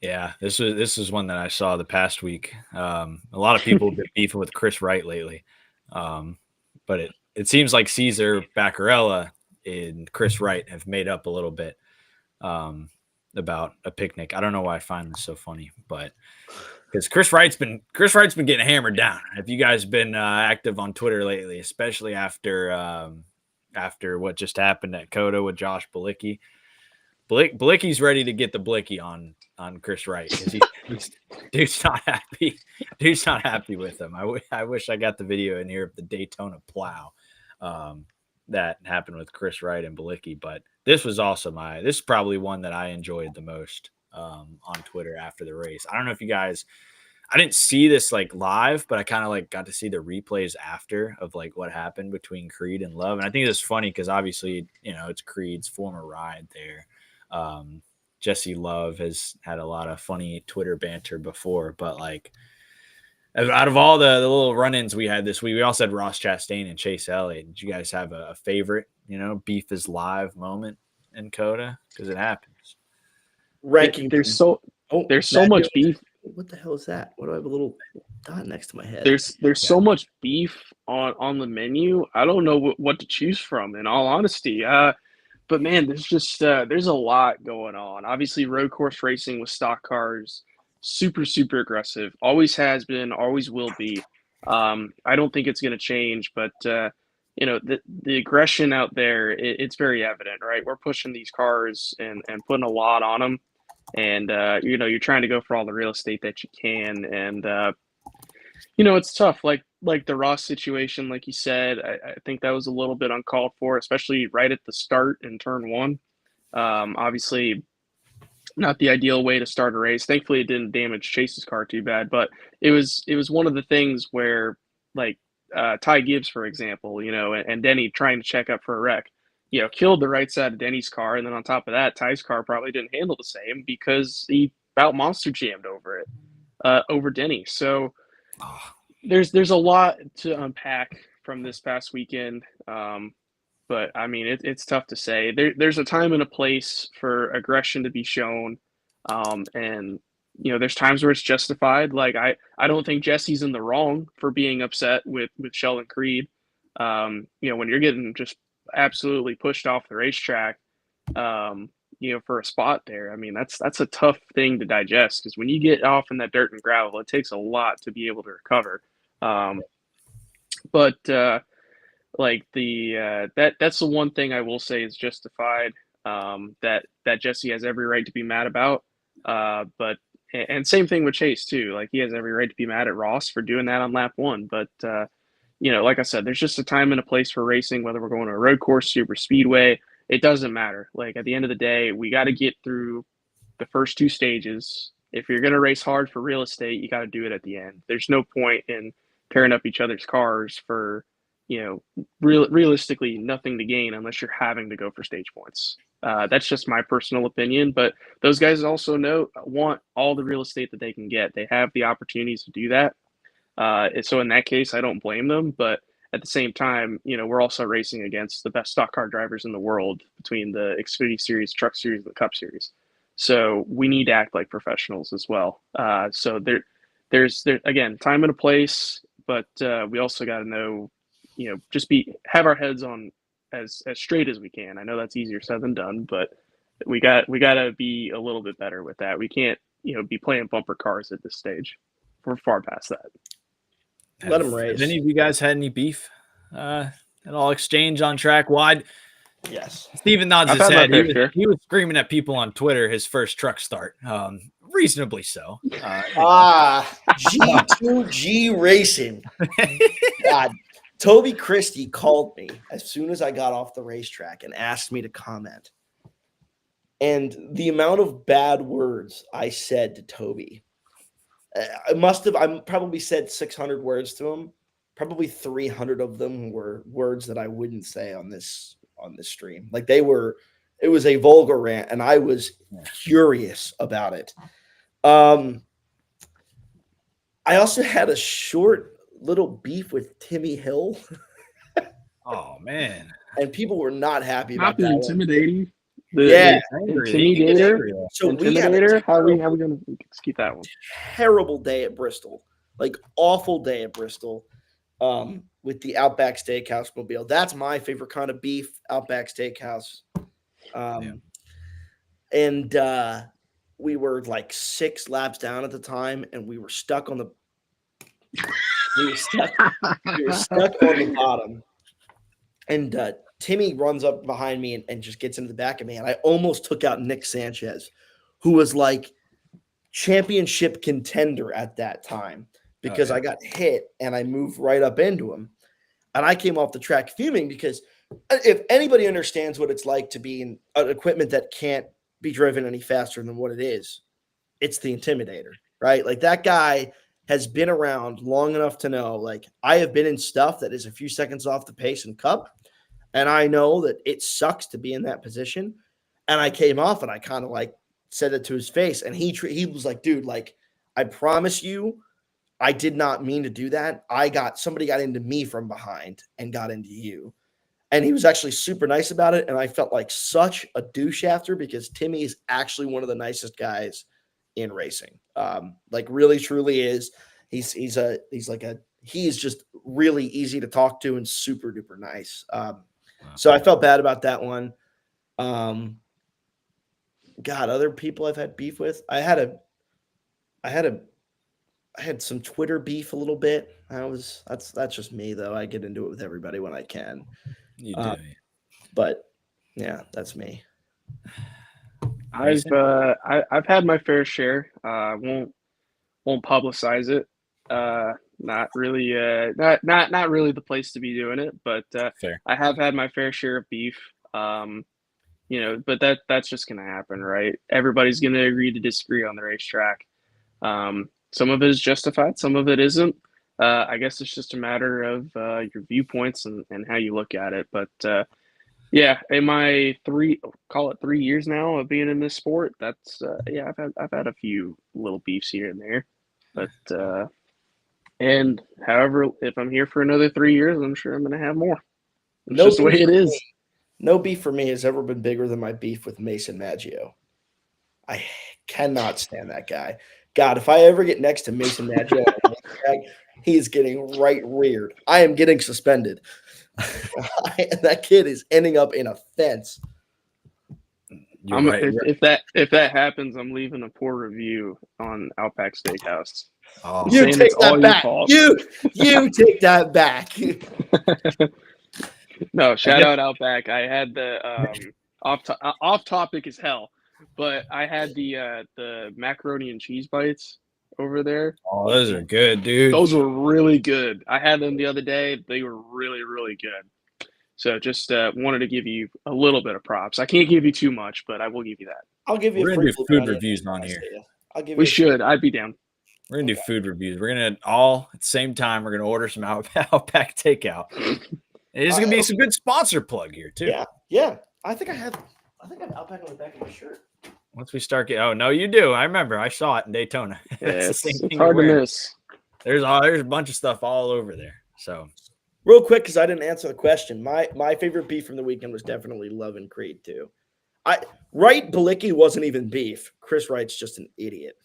Yeah, this is one that I saw the past week. A lot of people have been beefing with Chris Wright lately, but it seems like Caesar Baccarella and Chris Wright have made up a little bit about a picnic. I don't know why I find this so funny, but because Chris Wright's been getting hammered down. If you guys have been active on Twitter lately, especially after what just happened at COTA with Josh Bilicki. Bilicki's ready to get the blicky on Chris Wright because dude's not happy. Dude's not happy with him. I wish I got the video in here of the Daytona plow that happened with Chris Wright and Bilicki. But this was also this is probably one that I enjoyed the most on Twitter after the race. I don't know if you guys. I didn't see this like live, but I kind of like got to see the replays after of like what happened between Creed and Love. And I think it's funny because obviously, it's Creed's former ride there. Jesse Love has had a lot of funny Twitter banter before, but like out of all the little run-ins we had this week, we also had Ross Chastain and Chase Elliott. Did you guys have a favorite, beef is live moment in COTA? Because it happens. Ranking. There's so much beef. What the hell is that? What do I have a little dot next to my head? There's so much beef on the menu. I don't know what to choose from, in all honesty. But man, there's just there's a lot going on. Obviously, road course racing with stock cars, super, super aggressive. Always has been, always will be. I don't think it's going to change, but the aggression out there, it's very evident, right? We're pushing these cars and putting a lot on them, and you're trying to go for all the real estate that you can, and it's tough. Like the Ross situation, like you said, I think that was a little bit uncalled for, especially right at the start in turn one. Obviously, not the ideal way to start a race. Thankfully, it didn't damage Chase's car too bad, but it was one of the things where, like, Ty Gibbs, for example, and Denny trying to check up for a wreck, killed the right side of Denny's car, and then on top of that, Ty's car probably didn't handle the same because he about monster jammed over it, over Denny. So there's a lot to unpack from this past weekend. But I mean, it's tough to say. There's a time and a place for aggression to be shown, and there's times where it's justified. Like I don't think Jesse's in the wrong for being upset with Sheldon Creed. When you're getting just absolutely pushed off the racetrack, for a spot there. I mean, that's a tough thing to digest because when you get off in that dirt and gravel, it takes a lot to be able to recover. But like that's the one thing I will say is justified, that Jesse has every right to be mad about. But and same thing with Chase too. Like he has every right to be mad at Ross for doing that on lap one. But like I said, there's just a time and a place for racing, whether we're going to a road course, super speedway, it doesn't matter. Like at the end of the day, we got to get through the first two stages. If you're going to race hard for real estate, you got to do it at the end. There's no point in tearing up each other's cars for, realistically nothing to gain unless you're having to go for stage points. That's just my personal opinion, but those guys also want all the real estate that they can get. They have the opportunities to do that. So in that case, I don't blame them, but at the same time, we're also racing against the best stock car drivers in the world between the Xfinity Series, Truck Series, and the Cup Series. So we need to act like professionals as well. So there's again, time and a place, but we also got to know, just have our heads on as straight as we can. I know that's easier said than done, but we got to be a little bit better with that. We can't, be playing bumper cars at this stage. We're far past that. Let them race. Have any of you guys had any beef at all? Exchange on track? Wide? Yes. Steven nods I've his had my head. fair share. He was screaming at people on Twitter his first truck start. Reasonably so. G2G Racing. God, Toby Christie called me as soon as I got off the racetrack and asked me to comment. And the amount of bad words I said to Toby, I probably said 600 words to him. Probably 300 of them were words that I wouldn't say on this stream. Like it was a vulgar rant, and I was furious about it. I also had a short little beef with Timmy Hill. Oh man! And people were not happy about Not the that. intimidating. Intimidator. So Intimidator. How are we gonna keep that one? Terrible day at Bristol, like awful day at Bristol, with the Outback Steakhouse mobile. That's my favorite kind of beef, Outback Steakhouse. And we were like 6 laps down at the time, and we were stuck on the. We were stuck on the bottom, and Timmy runs up behind me and just gets into the back of me, and I almost took out Nick Sanchez, who was like championship contender at that time, because I got hit and I moved right up into him, and I came off the track fuming because if anybody understands what it's like to be in an equipment that can't be driven any faster than what it is, it's the Intimidator, right? Like that guy has been around long enough to know, like I have been in stuff that is a few seconds off the pace and Cup. And I know that it sucks to be in that position. And I came off and I kind of like said it to his face. And he was like, dude, like, I promise you, I did not mean to do that. Somebody got into me from behind and got into you. And he was actually super nice about it. And I felt like such a douche after, because Timmy is actually one of the nicest guys in racing. Like really, truly is. He's just really easy to talk to and super duper nice. So I felt bad about that one. God, other people I've had beef with. I had I had some Twitter beef a little bit. That's just me though. I get into it with everybody when I can. You Uh, do. But yeah, that's me. I've Mason? I've had my fair share. Won't publicize it. Not really. Not really the place to be doing it. But Fair. I have had my fair share of beef. But that's just gonna happen, right? Everybody's gonna agree to disagree on the racetrack. Some of it is justified, some of it isn't. I guess it's just a matter of your viewpoints and how you look at it. But yeah, in my call it 3 years now of being in this sport, that's yeah, I've had a few little beefs here and there, but and however, if I'm here for another 3 years, I'm sure I'm gonna have more. It's No just the way beef it for is. me. No beef for me has ever been bigger than my beef with Mason Maggio. I cannot stand that guy. God, if I ever get next to Mason Maggio, he is getting right reared. I am getting suspended. That kid is ending up in a fence. You're right. If that happens, I'm leaving a poor review on Outback Steakhouse. Oh, You Saying take it's all that your back. fault. You take that back. No, I shout guess out Outback. I had the off topic as hell, but I had the macaroni and cheese bites over there. oh, those are good, dude. Those were really good. I had them the other day. They were really, really good. So just wanted to give you a little bit of props. I can't give you too much, but I will give you that. I'll give you We're a gonna free do blue food bunny reviews if I on see here. you. I'll give We you. should. I'd be down. We're gonna do food reviews. We're gonna all at the same time. We're gonna order some Outback takeout. It's gonna be some good sponsor plug here too. Yeah. I think I have Outback on the back of my shirt. Once we start getting, oh no, you do. I remember. I saw it in Daytona. Yeah, That's the it's same thing hard you're to wearing. miss. There's a bunch of stuff all over there. So Real quick, because I didn't answer the question. My favorite beef from the weekend was definitely Love and Creed too. Wright Balicki wasn't even beef. Chris Wright's just an idiot.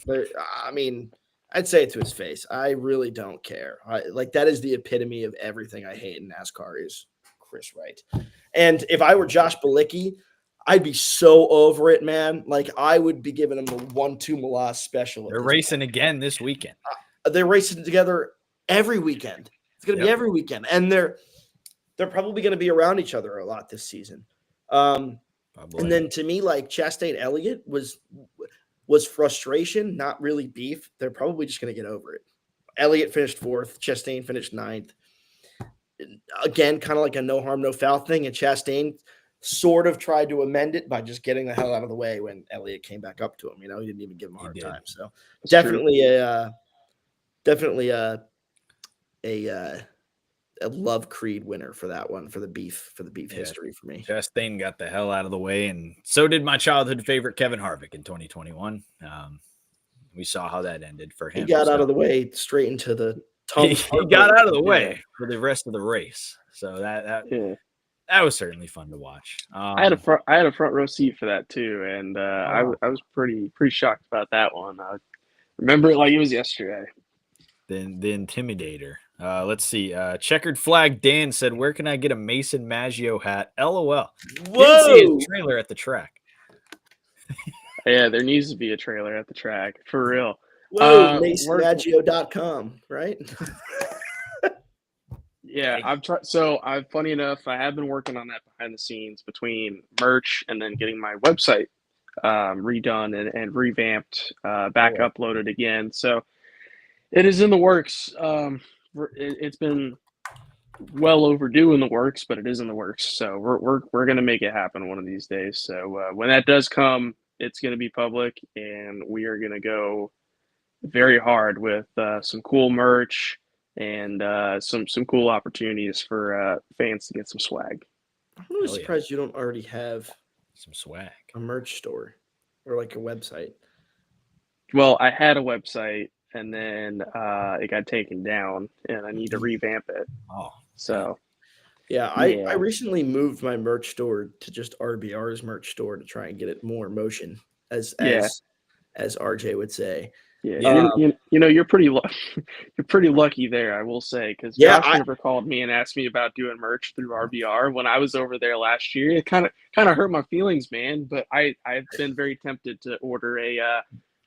But I mean, I'd say it to his face. I really don't care. That is the epitome of everything I hate in NASCAR is Chris Wright. And if I were Josh Balicki, I'd be so over it, man. Like I would be giving him the 1-2 Malas special. they're racing again this weekend. They're racing together every weekend. It's going to be every weekend, and they're probably going to be around each other a lot this season. And then to me, like Chastain Elliott was frustration, not really beef. They're probably just going to get over it. Elliott finished 4th. Chastain finished 9th. Again, kind of like a no harm, no foul thing. And Chastain sort of tried to amend it by just getting the hell out of the way when Elliott came back up to him. You know, he didn't even give him a hard time. So That's definitely a Love Creed winner for that one, for the beef history for me. Chastain got the hell out of the way, and so did my childhood favorite Kevin Harvick in 2021. We saw how that ended for him. He got out of the way straight into the tongue. He got out of the way for the rest of the race. So that was certainly fun to watch. I had a front row seat for that too, and I was pretty shocked about that one. I remember it like it was yesterday. Then the Intimidator. Let's see. Checkered Flag Dan said, "Where can I get a Mason Maggio hat?" LOL. Whoa! Didn't see his trailer at the track. Yeah, there needs to be a trailer at the track for real. Whoa, MasonMaggio.com, right? Yeah, I've tried. So, funny enough, I have been working on that behind the scenes between merch and then getting my website redone and revamped, back uploaded again. So, it is in the works. It's been well overdue in the works, but it is in the works. So we're gonna make it happen one of these days. So when that does come, it's gonna be public, and we are gonna go very hard with some cool merch and some cool opportunities for fans to get some swag. I'm really surprised you don't already have some swag, a merch store, or like a website. Well, I had a website, and then it got taken down, and I need to revamp it. Oh, so I recently moved my merch store to just RBR's merch store to try and get it more motion, as RJ would say. Yeah, you're pretty lucky there, I will say, because Josh never called me and asked me about doing merch through RBR when I was over there last year. It kind of hurt my feelings, man. But I've been very tempted to order a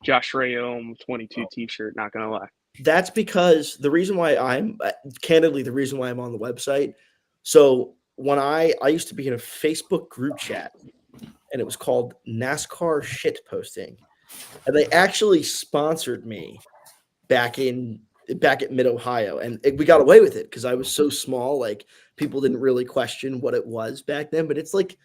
Josh Rayom 22 T-shirt. Not gonna lie. That's because the reason why I'm candidly the reason why I'm on the website. So when I used to be in a Facebook group chat, and it was called NASCAR shit posting, and they actually sponsored me back at Mid Ohio, and we got away with it because I was so small. Like people didn't really question what it was back then, but it's like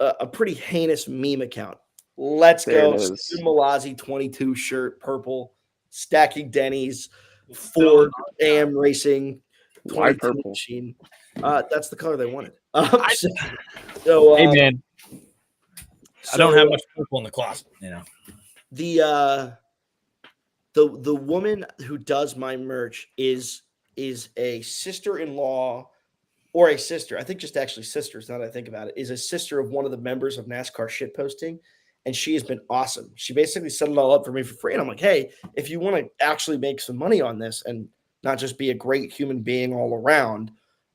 a pretty heinous meme account. Let's There go, it is. Steven Malazzi 22 shirt, purple, stacking Denny's, Ford AM Racing, Why 22 purple? machine. That's the color they wanted. So, Hey man, I don't so have much purple in the closet. You know, the woman who does my merch is a sister-in-law or a sister. I think just actually sisters. Now that I think about it, is a sister of one of the members of NASCAR shitposting, and she has been awesome. She basically set it all up for me for free, and I'm like, hey, if you want to actually make some money on this and not just be a great human being all around,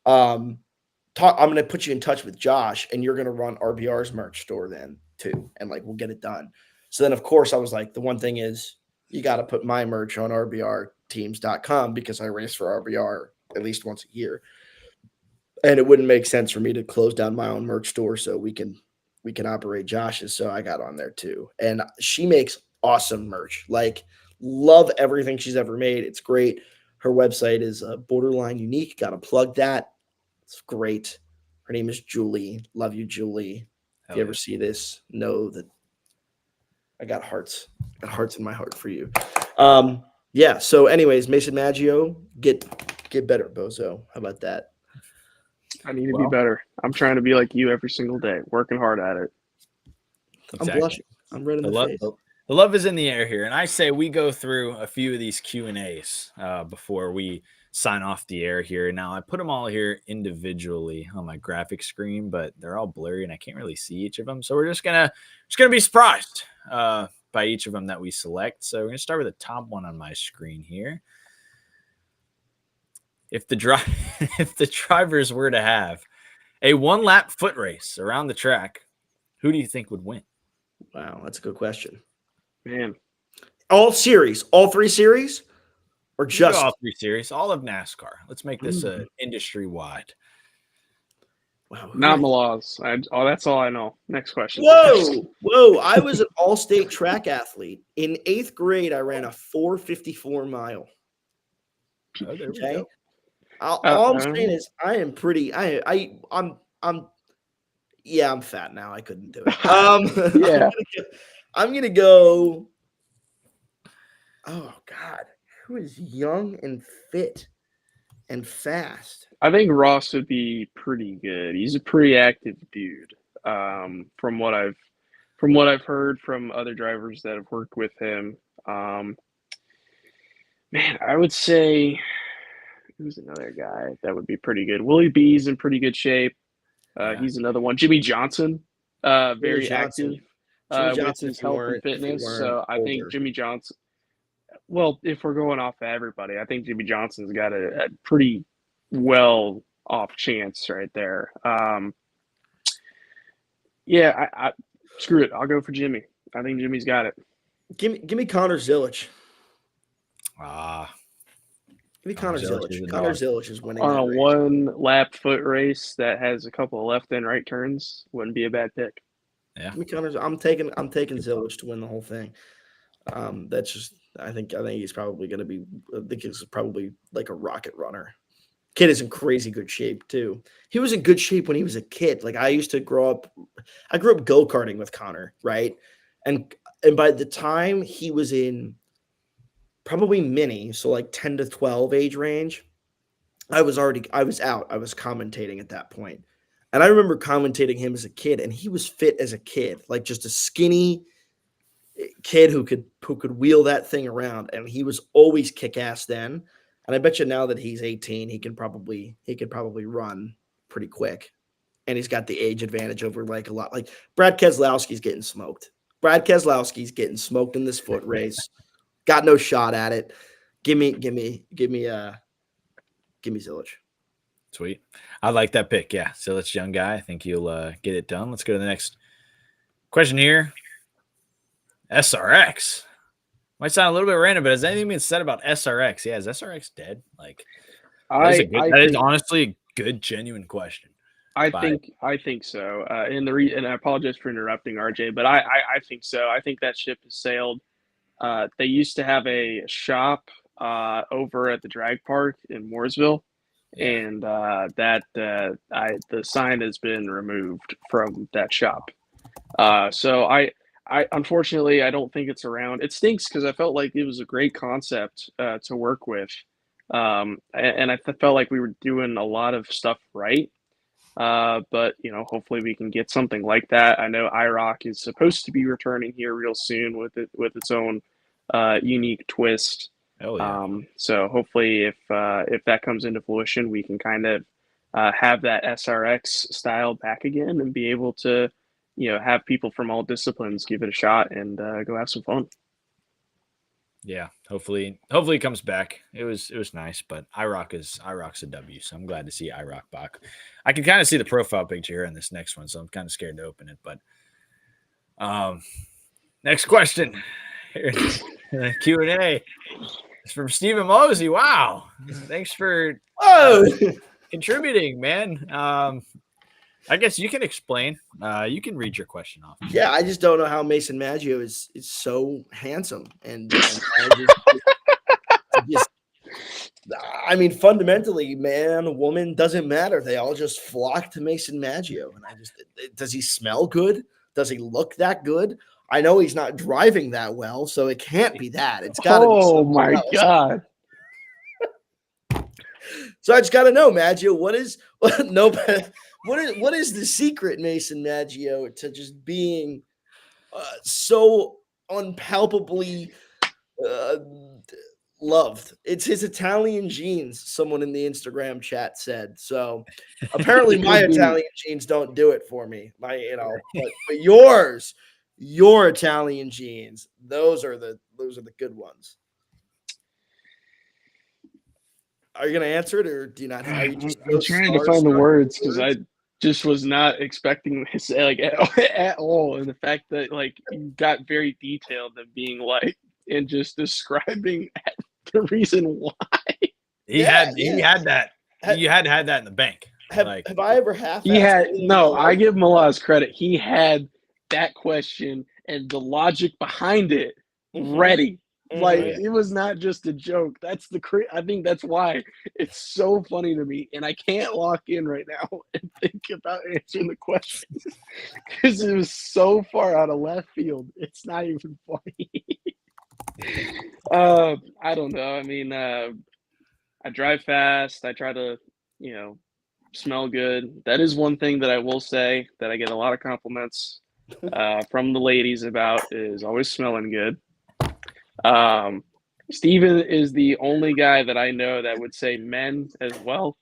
I'm going to put you in touch with Josh, and you're going to run RBR's merch store then too, and like we'll get it done. So then, of course, I was like, the one thing is you got to put my merch on rbrteams.com because I race for RBR at least once a year. And it wouldn't make sense for me to close down my own merch store so we can operate Josh's. So I got on there too. And she makes awesome merch. Like, love everything she's ever made. It's great. Her website is Borderline Unique. Got to plug that. It's great. Her name is Julie. Love you, Julie. If you ever see this, know that I got hearts. I got hearts in my heart for you. Yeah. So, anyways, Mason Maggio, get better, bozo. How about that? I need to be better. I'm trying to be like you every single day, working hard at it. Exactly. I'm blushing. I'm red in the face. The love is in the air here, and I say we go through a few of these Q&As before we sign off the air here. Now, I put them all here individually on my graphic screen, but they're all blurry, and I can't really see each of them. So we're just gonna be surprised by each of them that we select. So we're gonna start with the top one on my screen here. If the drivers were to have a one-lap foot race around the track, who do you think would win? Wow, that's a good question. Man. All three series? Or just all three series, all of NASCAR. Let's make this industry-wide. Wow. Not Malaz. That's all I know. Next question. Whoa. I was an all-state track athlete. In 8th grade, I ran a 4.54 mile. Oh, there we go. go. All I'm saying is I am pretty. I'm fat now. I couldn't do it. Yeah. I'm gonna go. Oh God, who is young and fit and fast? I think Ross would be pretty good. He's a pretty active dude. From what I've heard from other drivers that have worked with him. Man, I would say. Who's another guy that would be pretty good? Willie B's in pretty good shape. He's another one. Jimmy Johnson, very active with his health and fitness. So I think Jimmy Johnson. Well, if we're going off of everybody, I think Jimmy Johnson's got a pretty well off chance right there. I screw it. I'll go for Jimmy. I think Jimmy's got it. Give me Connor Zilic. Give me Connor Zilic. Connor Zilic is winning on a one-lap foot race that has a couple of left and right turns. Wouldn't be a bad pick. Yeah, give me Connor. I'm taking Zilic to win the whole thing. That's just. I think he's probably going to be. I think he's probably like a rocket runner. Kid is in crazy good shape too. He was in good shape when he was a kid. Like I used to grow up. I grew up go-karting with Connor, right? And by the time he was in probably mini, so like 10 to 12 age range, I was out. I was commentating at that point. And I remember commentating him as a kid, and he was fit as a kid, like just a skinny kid who could wheel that thing around, and he was always kick-ass then. And I bet you now that he's 18, he could probably run pretty quick. And he's got the age advantage over like a lot. Like Brad Keselowski's getting smoked. Keselowski's getting smoked in this foot race. Got no shot at it. Give me Zilic. Sweet. I like that pick. Yeah. Zilic, young guy. I think he'll get it done. Let's go to the next question here. SRX. Might sound a little bit random, but has anything been said about SRX? Yeah, is SRX dead? Like that is honestly a good, genuine question. I think so. And I apologize for interrupting RJ, but I think so. I think that ship has sailed. They used to have a shop over at the drag park in Mooresville, Yeah. and the sign has been removed from that shop. So I unfortunately I don't think it's around. It stinks because I felt like it was a great concept to work with, and I felt like we were doing a lot of stuff right. But hopefully we can get something like that. I know IROC is supposed to be returning here real soon with its own unique twist. Oh yeah. So hopefully if that comes into fruition, we can kind of have that SRX style back again and be able to have people from all disciplines give it a shot and go have some fun. Yeah, hopefully it comes back. It was nice, but IROC's a W, so I'm glad to see IROC back. I can kind of see the profile picture here in this next one, so I'm kind of scared to open it. But next question, Q&A. It's from Stephen Mosey. Wow, thanks for contributing, man. I guess you can explain. You can read your question off. Yeah, I just don't know how Mason Maggio is so handsome, and I mean, fundamentally, man, woman doesn't matter. They all just flock to Mason Maggio, and does he smell good? Does he look that good? I know he's not driving that well, so it can't be that. It's got to be. Oh my God! So I just got to know, Maggio, what is the secret, Mason Maggio, to just being so unpalpably loved? It's his Italian genes, someone in the Instagram chat said. So apparently my Italian genes don't do it for me. But your Italian genes, those are the good ones. Are you going to answer it, or do you not? Are you just I'm trying to find the words because I just was not expecting this at all, and the fact that you got very detailed and being and just describing the reason why. He had that. You had to have that in the bank. Have I ever I give him a lot of credit. He had that question and the logic behind it ready. It was not just a joke. That's I think that's why it's so funny to me, and I can't lock in right now and think about answering the question because it was so far out of left field. It's not even funny. I don't know. I mean, I drive fast. I try to, smell good. That is one thing that I will say that I get a lot of compliments from the ladies about is always smelling good. Steven is the only guy that I know that would say men as well.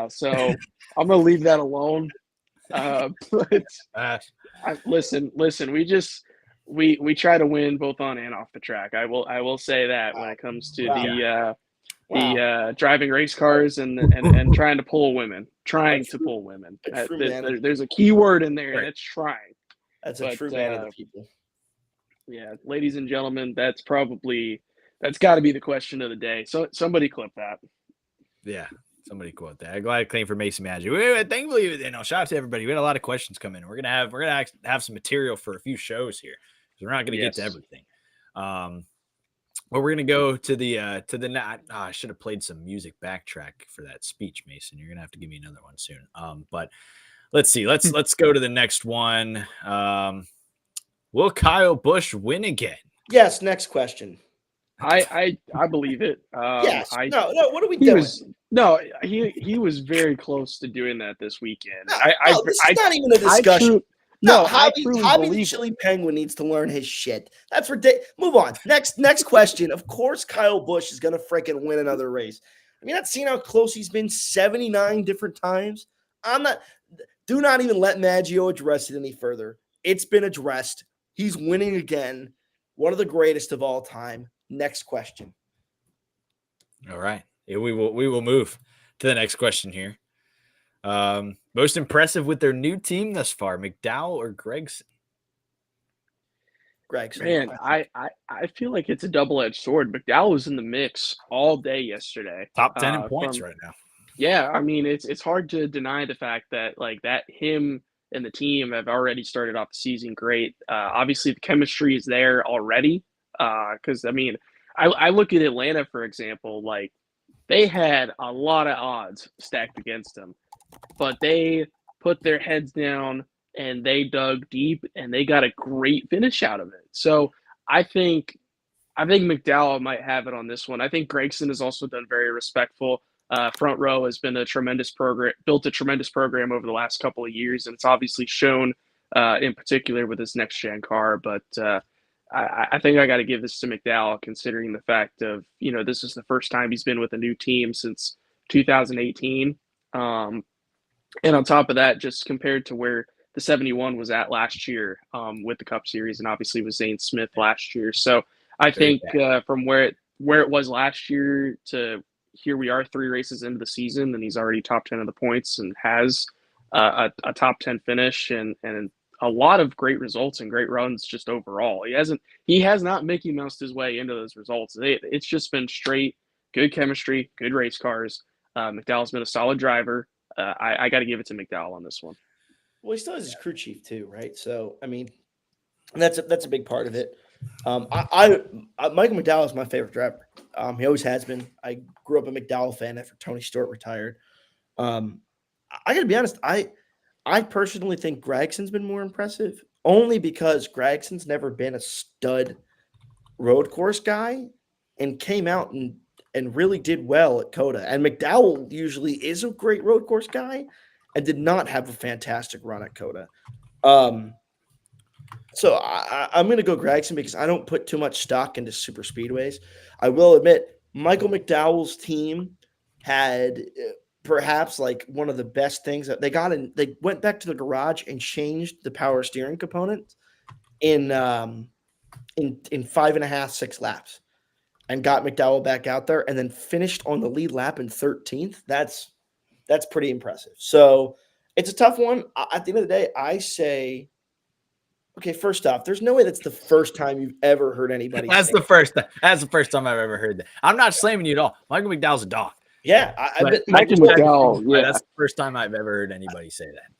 So I'm gonna leave that alone. But listen, we try to win both on and off the track. I will say that when it comes to the driving race cars and trying to pull women. There's a key word in there, and it's trying. That's a true man of the people. Yeah, ladies and gentlemen, that's got to be the question of the day. So somebody clip that. Yeah, somebody quote that. I'm glad it came from Mason Maggio. Thankfully, shout out to everybody. We had a lot of questions come in. We're gonna have some material for a few shows here. So we're not gonna get to everything. But we're gonna go to the I should have played some music backtrack for that speech, Mason. You're gonna have to give me another one soon. But let's see. Let's go to the next one. Will Kyle Busch win again? Yes. Next question. I believe it. Yes. No. What are we doing? He was very close to doing that this weekend. This is not even a discussion. Hobby the believe Chili Penguin needs to learn his shit. That's ridiculous. Move on. Next question. Of course, Kyle Busch is gonna freaking win another race. I mean, that's seen how close he's been 79 different times. Do not even let Maggio address it any further. It's been addressed. He's winning again. One of the greatest of all time. Next question. All right. Yeah, we will move to the next question here. Most impressive with their new team thus far, McDowell or Gregson? Gregson. Man, I feel like it's a double-edged sword. McDowell was in the mix all day yesterday. Top 10 in points From right now. Yeah, I mean, it's hard to deny the fact that like that him and the team have already started off the season great. Obviously, the chemistry is there already. Because I mean, I look at Atlanta for example, like they had a lot of odds stacked against them, but they put their heads down and they dug deep and they got a great finish out of it. So I think I think McDowell might have it on this one. I think Gregson has also done very respectful. Front row has been a tremendous program, built a tremendous program over the last couple of years, and it's obviously shown in particular with his next gen car. But I think I got to give this to McDowell, considering the fact of this is the first time he's been with a new team since 2018. And on top of that, just compared to where the 71 was at last year with the Cup Series, and obviously with Zane Smith last year. So I think from where it was last year to here we are 3 races into the season, and he's already top 10 of the points and has a top 10 finish and a lot of great results and great runs just overall. He has not Mickey Moused his way into those results. It's just been straight good chemistry, good race cars. McDowell's been a solid driver. I got to give it to McDowell on this one. Well, he still has his crew chief too, right? So I mean, that's a big part of it. Michael McDowell is my favorite driver. He always has been. I grew up a McDowell fan after Tony Stewart retired. I got to be honest. I personally think Gregson's been more impressive, only because Gregson's never been a stud road course guy, and came out and really did well at COTA. And McDowell usually is a great road course guy and did not have a fantastic run at COTA. So I'm going to go Gregson because I don't put too much stock into super speedways. I will admit Michael McDowell's team had perhaps like one of the best things that they got in. They went back to the garage and changed the power steering component in 5.5, 6 laps, and got McDowell back out there, and then finished on the lead lap in 13th. That's pretty impressive. So it's a tough one. At the end of the day, I say, okay, first off, there's no way that's the first time you've ever heard anybody That's say the first time I've ever heard that. I'm not slamming you at all. Michael McDowell's a dog. Yeah, Michael McDowell, yeah. That's the first time I've ever heard anybody say that.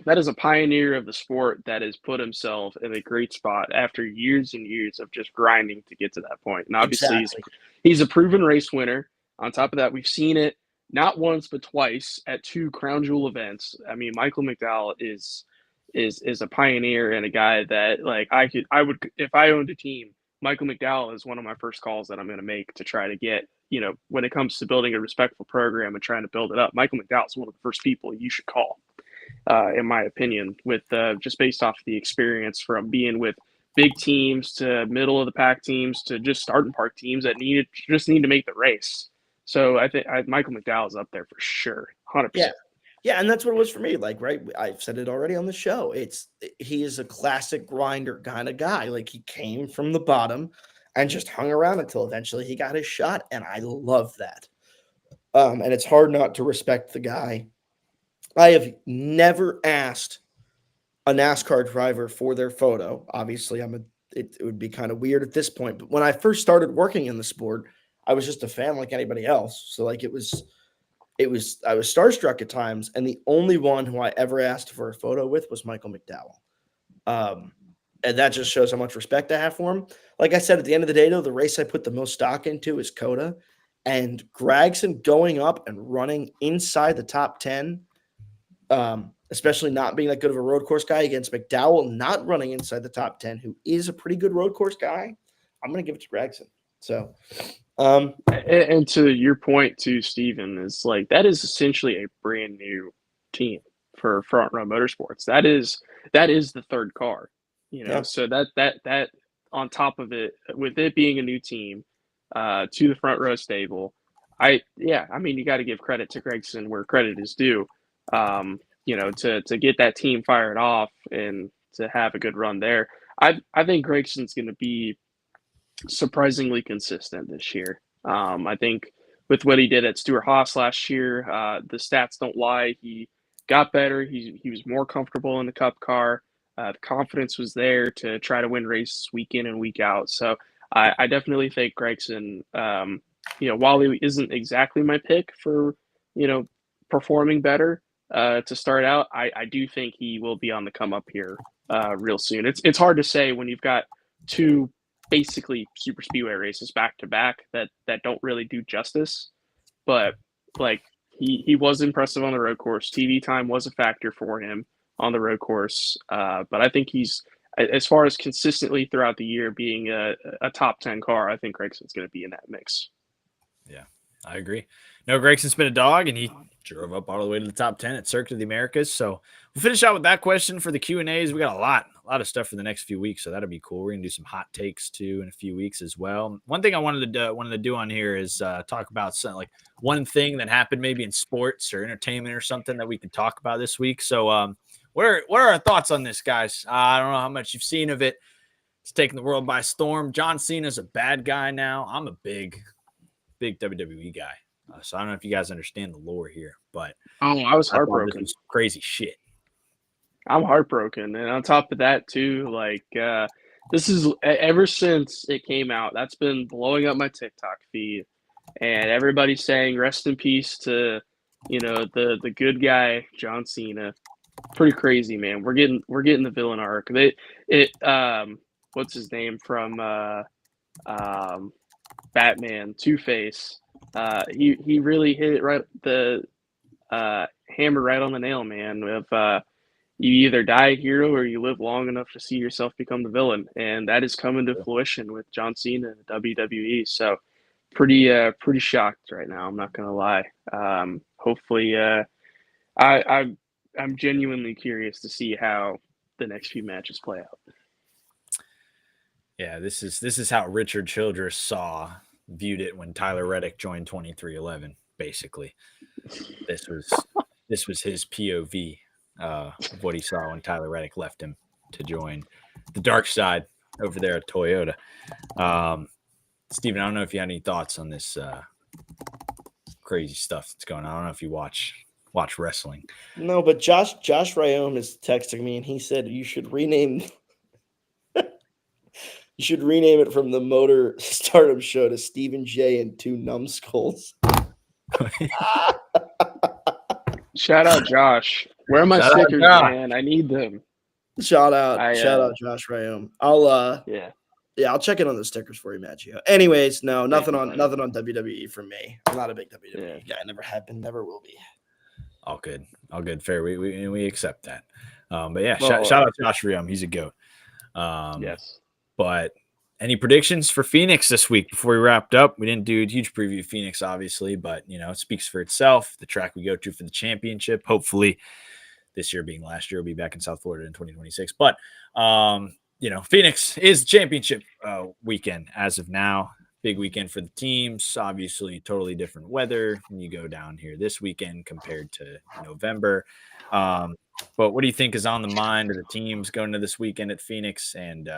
That is a pioneer of the sport that has put himself in a great spot after years and years of just grinding to get to that point. And obviously he's a proven race winner. On top of that, we've seen it not once but twice at 2 Crown Jewel events. I mean, Michael McDowell is a pioneer and a guy that like I would if I owned a team, Michael McDowell is one of my first calls that I'm going to make to try to get, when it comes to building a respectful program and trying to build it up. Michael McDowell is one of the first people you should call, in my opinion, with just based off the experience from being with big teams to middle of the pack teams to just starting park teams that need to make the race. So I think Michael McDowell is up there for sure, 100%. Yeah, and that's what it was for me. Like, right, I've said it already on the show. He is a classic grinder kind of guy. Like, he came from the bottom and just hung around until eventually he got his shot, and I love that. And it's hard not to respect the guy. I have never asked a NASCAR driver for their photo. Obviously, it would be kind of weird at this point. But when I first started working in the sport, I was just a fan like anybody else. So like I was starstruck at times, and the only one who I ever asked for a photo with was Michael McDowell. And that just shows how much respect I have for him. Like I said, at the end of the day, though, the race I put the most stock into is COTA, and Gregson going up and running inside the top 10, especially not being that good of a road course guy, against McDowell not running inside the top 10, who is a pretty good road course guy. I'm going to give it to Gregson. So, and to your point too, Steven, is like that is essentially a brand new team for Front Row Motorsports. That is the third car, Yeah. So that on top of it, with it being a new team, to the Front Row stable, I mean, you got to give credit to Gregson where credit is due. To get that team fired off and to have a good run there. I think Gregson's going to be surprisingly consistent this year. I think with what he did at Stewart-Haas last year, the stats don't lie. He got better. He was more comfortable in the Cup car. The confidence was there to try to win races week in and week out. So I definitely think Gregson, while he isn't exactly my pick for, performing better to start out, I do think he will be on the come up here real soon. It's hard to say when you've got two basically super speedway races back to back that don't really do justice, but like he was impressive on the road course. TV time was a factor for him on the road course, but I think he's, as far as consistently throughout the year being a top 10 car, I think Gregson's going to be in that mix. Yeah, I agree. No, Gregson's been a dog, and he drove up all the way to the top 10 at Circuit of the Americas. So we'll finish out with that question for the Q&As. We got a lot of stuff for the next few weeks, so that'll be cool. We're going to do some hot takes, too, in a few weeks as well. One thing I wanted to do on here is talk about something, like one thing that happened maybe in sports or entertainment or something that we could talk about this week. So what are our thoughts on this, guys? I don't know how much you've seen of it. It's taking the world by storm. John Cena's a bad guy now. I'm a big WWE guy. So I don't know if you guys understand the lore here, but I was heartbroken. This was crazy shit. I'm heartbroken. And on top of that, too, this is ever since it came out, that's been blowing up my TikTok feed. And everybody's saying rest in peace to, the good guy, John Cena. Pretty crazy, man. We're getting the villain arc. What's his name from Batman, Two-Face. He really hit it right, the hammer right on the nail, man. If you either die a hero or you live long enough to see yourself become the villain, and that is coming to fruition with John Cena and WWE. So pretty shocked right now. I'm not gonna lie. Hopefully, I'm genuinely curious to see how the next few matches play out. Yeah, this is how Richard Childress viewed it when Tyler Reddick joined 2311. Basically, this was his POV of what he saw when Tyler Reddick left him to join the dark side over there at Toyota. Steven, I don't know if you had any thoughts on this crazy stuff that's going on. I don't know if you watch wrestling. No, but Josh Ryome is texting me, and he said you should rename it from the Motor Stardom show to Stephen J and Two Numbskulls. Shout out Josh. Where are my stickers, man? I need them. Shout out Josh Ryome. I'll check in on the stickers for you, Maggio. Anyways, no, nothing on WWE from me. I'm not a big WWE guy. Never have been, never will be. All good. Fair. We accept that. But yeah, shout out Josh Ryome. He's a goat. Yes. But any predictions for Phoenix this week before we wrapped up? We didn't do a huge preview of Phoenix, obviously, but it speaks for itself. The track we go to for the championship. Hopefully, this year being last year, we'll be back in South Florida in 2026. But Phoenix is the championship weekend as of now. Big weekend for the teams. Obviously, totally different weather when you go down here this weekend compared to November. But what do you think is on the mind of the teams going to this weekend at Phoenix? And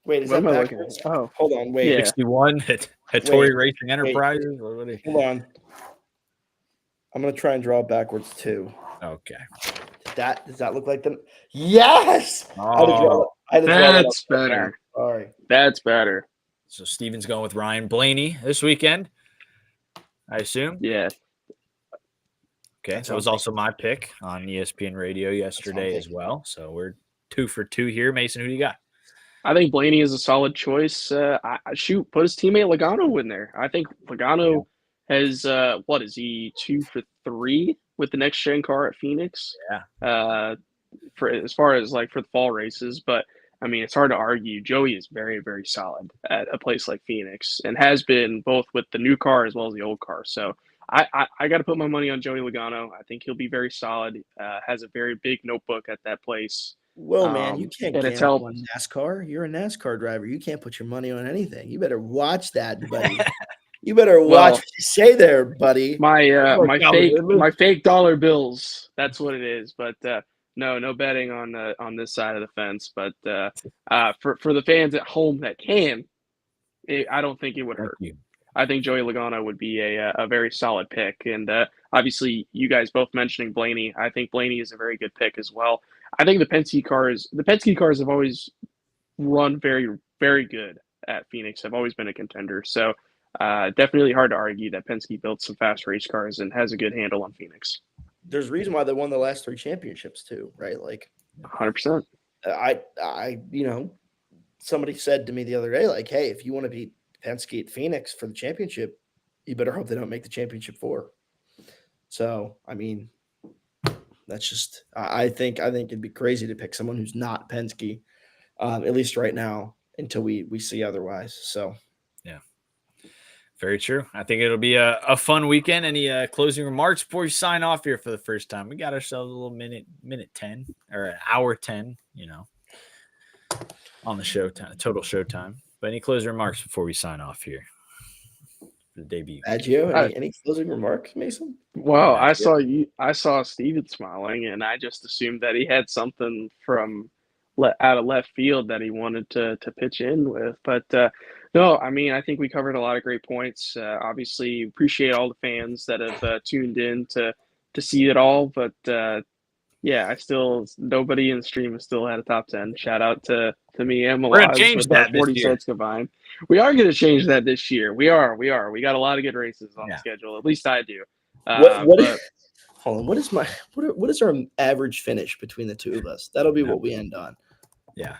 wait, is that backwards? Oh, hold on, wait. Yeah. 61 at Tory Racing Enterprises? Hold on. I'm gonna try and draw it backwards too. Okay. Does that look like them? Yes. Oh, that's better. Sorry. That's better. So Steven's going with Ryan Blaney this weekend, I assume. Yeah. Okay, so that was also my pick on ESPN Radio yesterday as well. So we're 2 for 2 here. Mason, who do you got? I think Blaney is a solid choice. Put his teammate Logano in there. I think Logano has what is he 2 for 3 with the next gen car at Phoenix? Yeah. For as far as for the fall races, but I mean it's hard to argue. Joey is very, very solid at a place like Phoenix and has been both with the new car as well as the old car. So I got to put my money on Joey Logano. I think he'll be very solid. Has a very big notebook at that place. Well, man, you can't gamble on NASCAR. You're a NASCAR driver. You can't put your money on anything. You better watch that, buddy. You better watch what you say there, buddy. My fake dollar bills. That's what it is. But no betting on this side of the fence. But for the fans at home that can, I don't think it would hurt. I think Joey Logano would be a very solid pick. And Obviously, you guys both mentioning Blaney. I think Blaney is a very good pick as well. I think the Penske cars have always run very, very good at Phoenix. Have always been a contender. So definitely hard to argue that Penske built some fast race cars and has a good handle on Phoenix. There's a reason why they won the last 3 championships too, right? Like 100%. Somebody said to me the other day, like, hey, if you want to beat Penske at Phoenix for the championship, you better hope they don't make the championship 4. So, I mean, that's just I think it'd be crazy to pick someone who's not Penske, at least right now, until we see otherwise. So yeah, very true. I think it'll be a fun weekend. Any closing remarks before we sign off here for the first time? We got ourselves a little minute 10 or an hour 10, on the show time, total show time. But any closing remarks before we sign off here for the debut? Adgio, any closing remarks, Mason? Well, I saw Steven smiling, and I just assumed that he had something from out of left field that he wanted to pitch in with. But no, I mean, I think we covered a lot of great points. Obviously, appreciate all the fans that have tuned in to see it all. But yeah, nobody in the stream has still had a top 10. Shout out to me and We're gonna Malaz change with that our this 40 year. starts combined. We are going to change that this year. We are. We got a lot of good races on the schedule. At least I do. Hold on. What is our average finish between the two of us? That'll be what we end on. Yeah.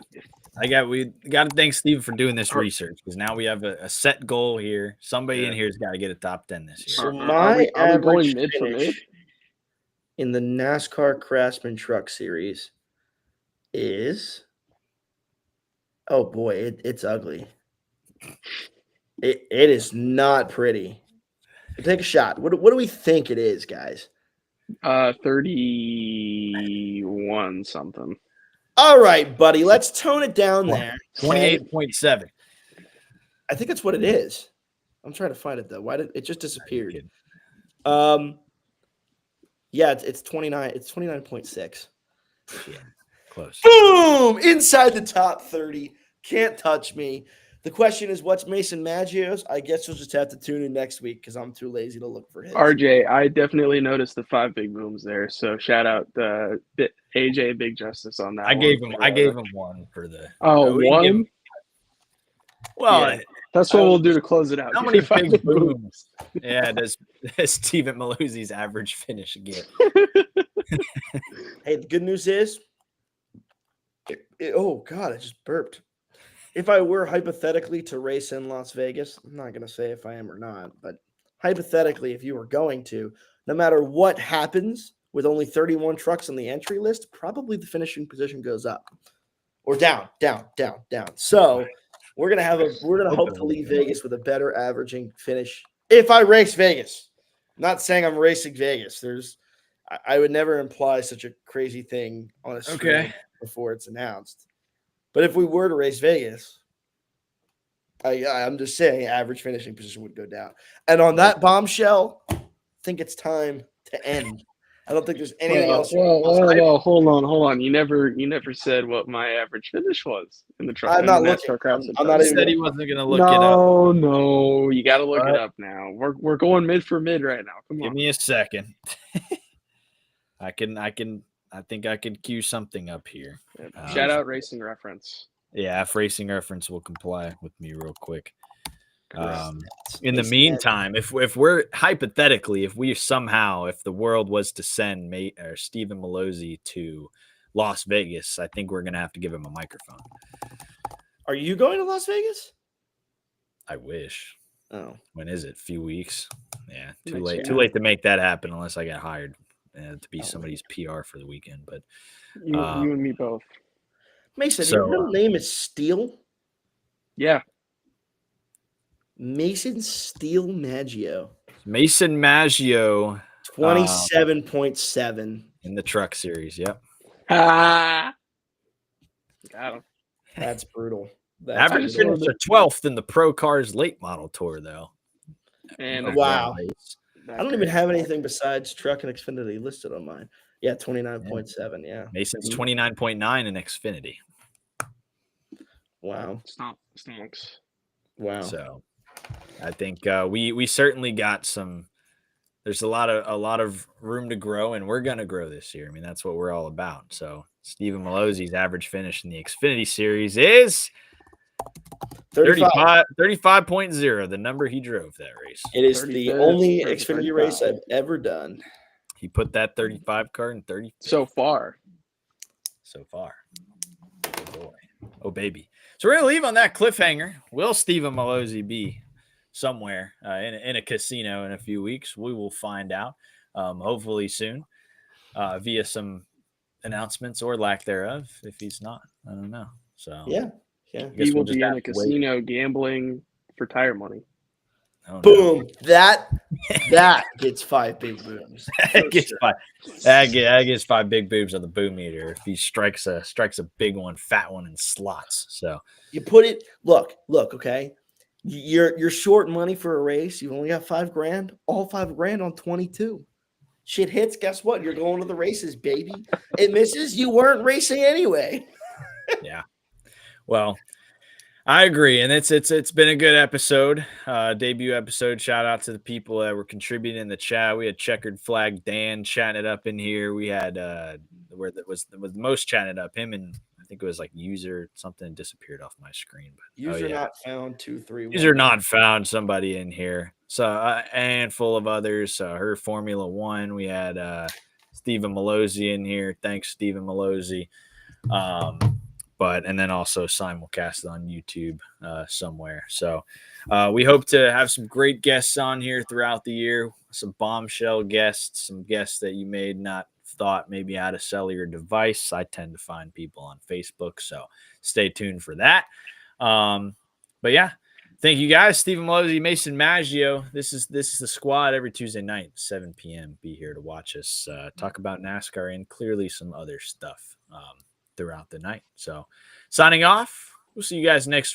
We got to thank Steve for doing this research, because now we have a set goal here. Somebody in here has got to get a top 10 this year. So my are we going average mid for mid in the NASCAR Craftsman Truck Series is, oh boy, it's ugly. It is not pretty. Take a shot. What do we think it is, guys? 31 something. All right, buddy. Let's tone it down there. 28.7. I think that's what it is. I'm trying to find it though. Why did it just disappeared? Yeah, it's 29. It's 29.6. Yeah, close. Boom! Inside the top 30. Can't touch me. The question is, what's Mason Maggio's? I guess you'll just have to tune in next week because I'm too lazy to look for his. RJ, I definitely noticed the 5 big booms there. So shout out AJ Big Justice on that. I gave him one for the. One. Well, yeah, that's what we'll do to close it out. How many big booms? Yeah, does Steven Maluzzi's average finish again? Hey, the good news is, oh God, I just burped. If I were hypothetically to race in Las Vegas, I'm not going to say if I am or not, but hypothetically, if you were going to, no matter what happens with only 31 trucks on the entry list, probably the finishing position goes up or down. So we're going to hope to leave Vegas with a better averaging finish. If I race Vegas, I'm not saying I'm racing Vegas. I would never imply such a crazy thing on a stream before it's announced. But if we were to race Vegas, I'm just saying average finishing position would go down. And on that bombshell, I think it's time to end. I don't think there's anything else. Well, hold on. You never said what my average finish was in the truck. I'm not looking. I'm not even. Said he wasn't going to look it up. No, you got to look it up now. We're going mid for mid right now. Come on. Give me a second. I think I can cue something up here. Shout out Racing Reference. Yeah, if Racing Reference will comply with me real quick. In the meantime, if we're hypothetically, if the world was to send Steven Malozzi to Las Vegas, I think we're going to have to give him a microphone. Are you going to Las Vegas? I wish. Oh, when is it? A few weeks. Yeah, too late to make that happen unless I get hired to be somebody's PR for the weekend. But you and me both. Mason, your middle name is Steele? Yeah. Mason Steele Maggio. Mason Maggio. 27.7. In the truck series, yep. Got him. That's brutal. Average finish 12th in the Pro Cars Late Model Tour, though. And wow. I don't even have anything besides truck and Xfinity listed on mine. Yeah, 29.7. Yeah. Mason's 29.9 in Xfinity. Wow. Stonks. Wow. So I think we certainly got some there's a lot of room to grow, and we're gonna grow this year. I mean, that's what we're all about. So Stephen Malozzi's average finish in the Xfinity Series is 35.0, the number he drove that race. It is the 35th only for the Xfinity 35. race I've ever done. He put that 35 car in 30 So far. so far. Oh boy. Oh baby. So we're gonna leave on that cliffhanger. Will Stephen Malozzi be somewhere in a casino in a few weeks? We will find out. Hopefully soon, via some announcements or lack thereof. If he's not, I don't know. So Yeah. He will be in a casino gambling for tire money. Oh, Boom. No. That gets 5 big booms. That gets sure. 5 big boobs on the boom meter if he strikes a big one, fat one in slots. So you put it. Look. Okay, you're short money for a race. You only got $5,000. All $5,000 on 22. Shit hits. Guess what? You're going to the races, baby. It misses. You weren't racing anyway. Yeah. Well, I agree, and it's been a good episode, debut episode. Shout out to the people that were contributing in the chat. We had Checkered Flag Dan chatting it up in here. We had where that was the most chatted up, him and I think it was like user something disappeared off my screen. But user not found 231. User not found, somebody in here. So a handful of others. Her Formula One. We had Stephen Malozzi in here. Thanks, Stephen Malozzi. And then also simulcast on YouTube somewhere. So we hope to have some great guests on here throughout the year, some bombshell guests, some guests that you may not thought maybe how to sell your device. I tend to find people on Facebook, so stay tuned for that. But yeah, thank you guys. Stephen Malozzi, Mason Maggio. This is the squad every Tuesday night, 7 p.m. Be here to watch us talk about NASCAR and clearly some other stuff throughout the night. So signing off. We'll see you guys next week.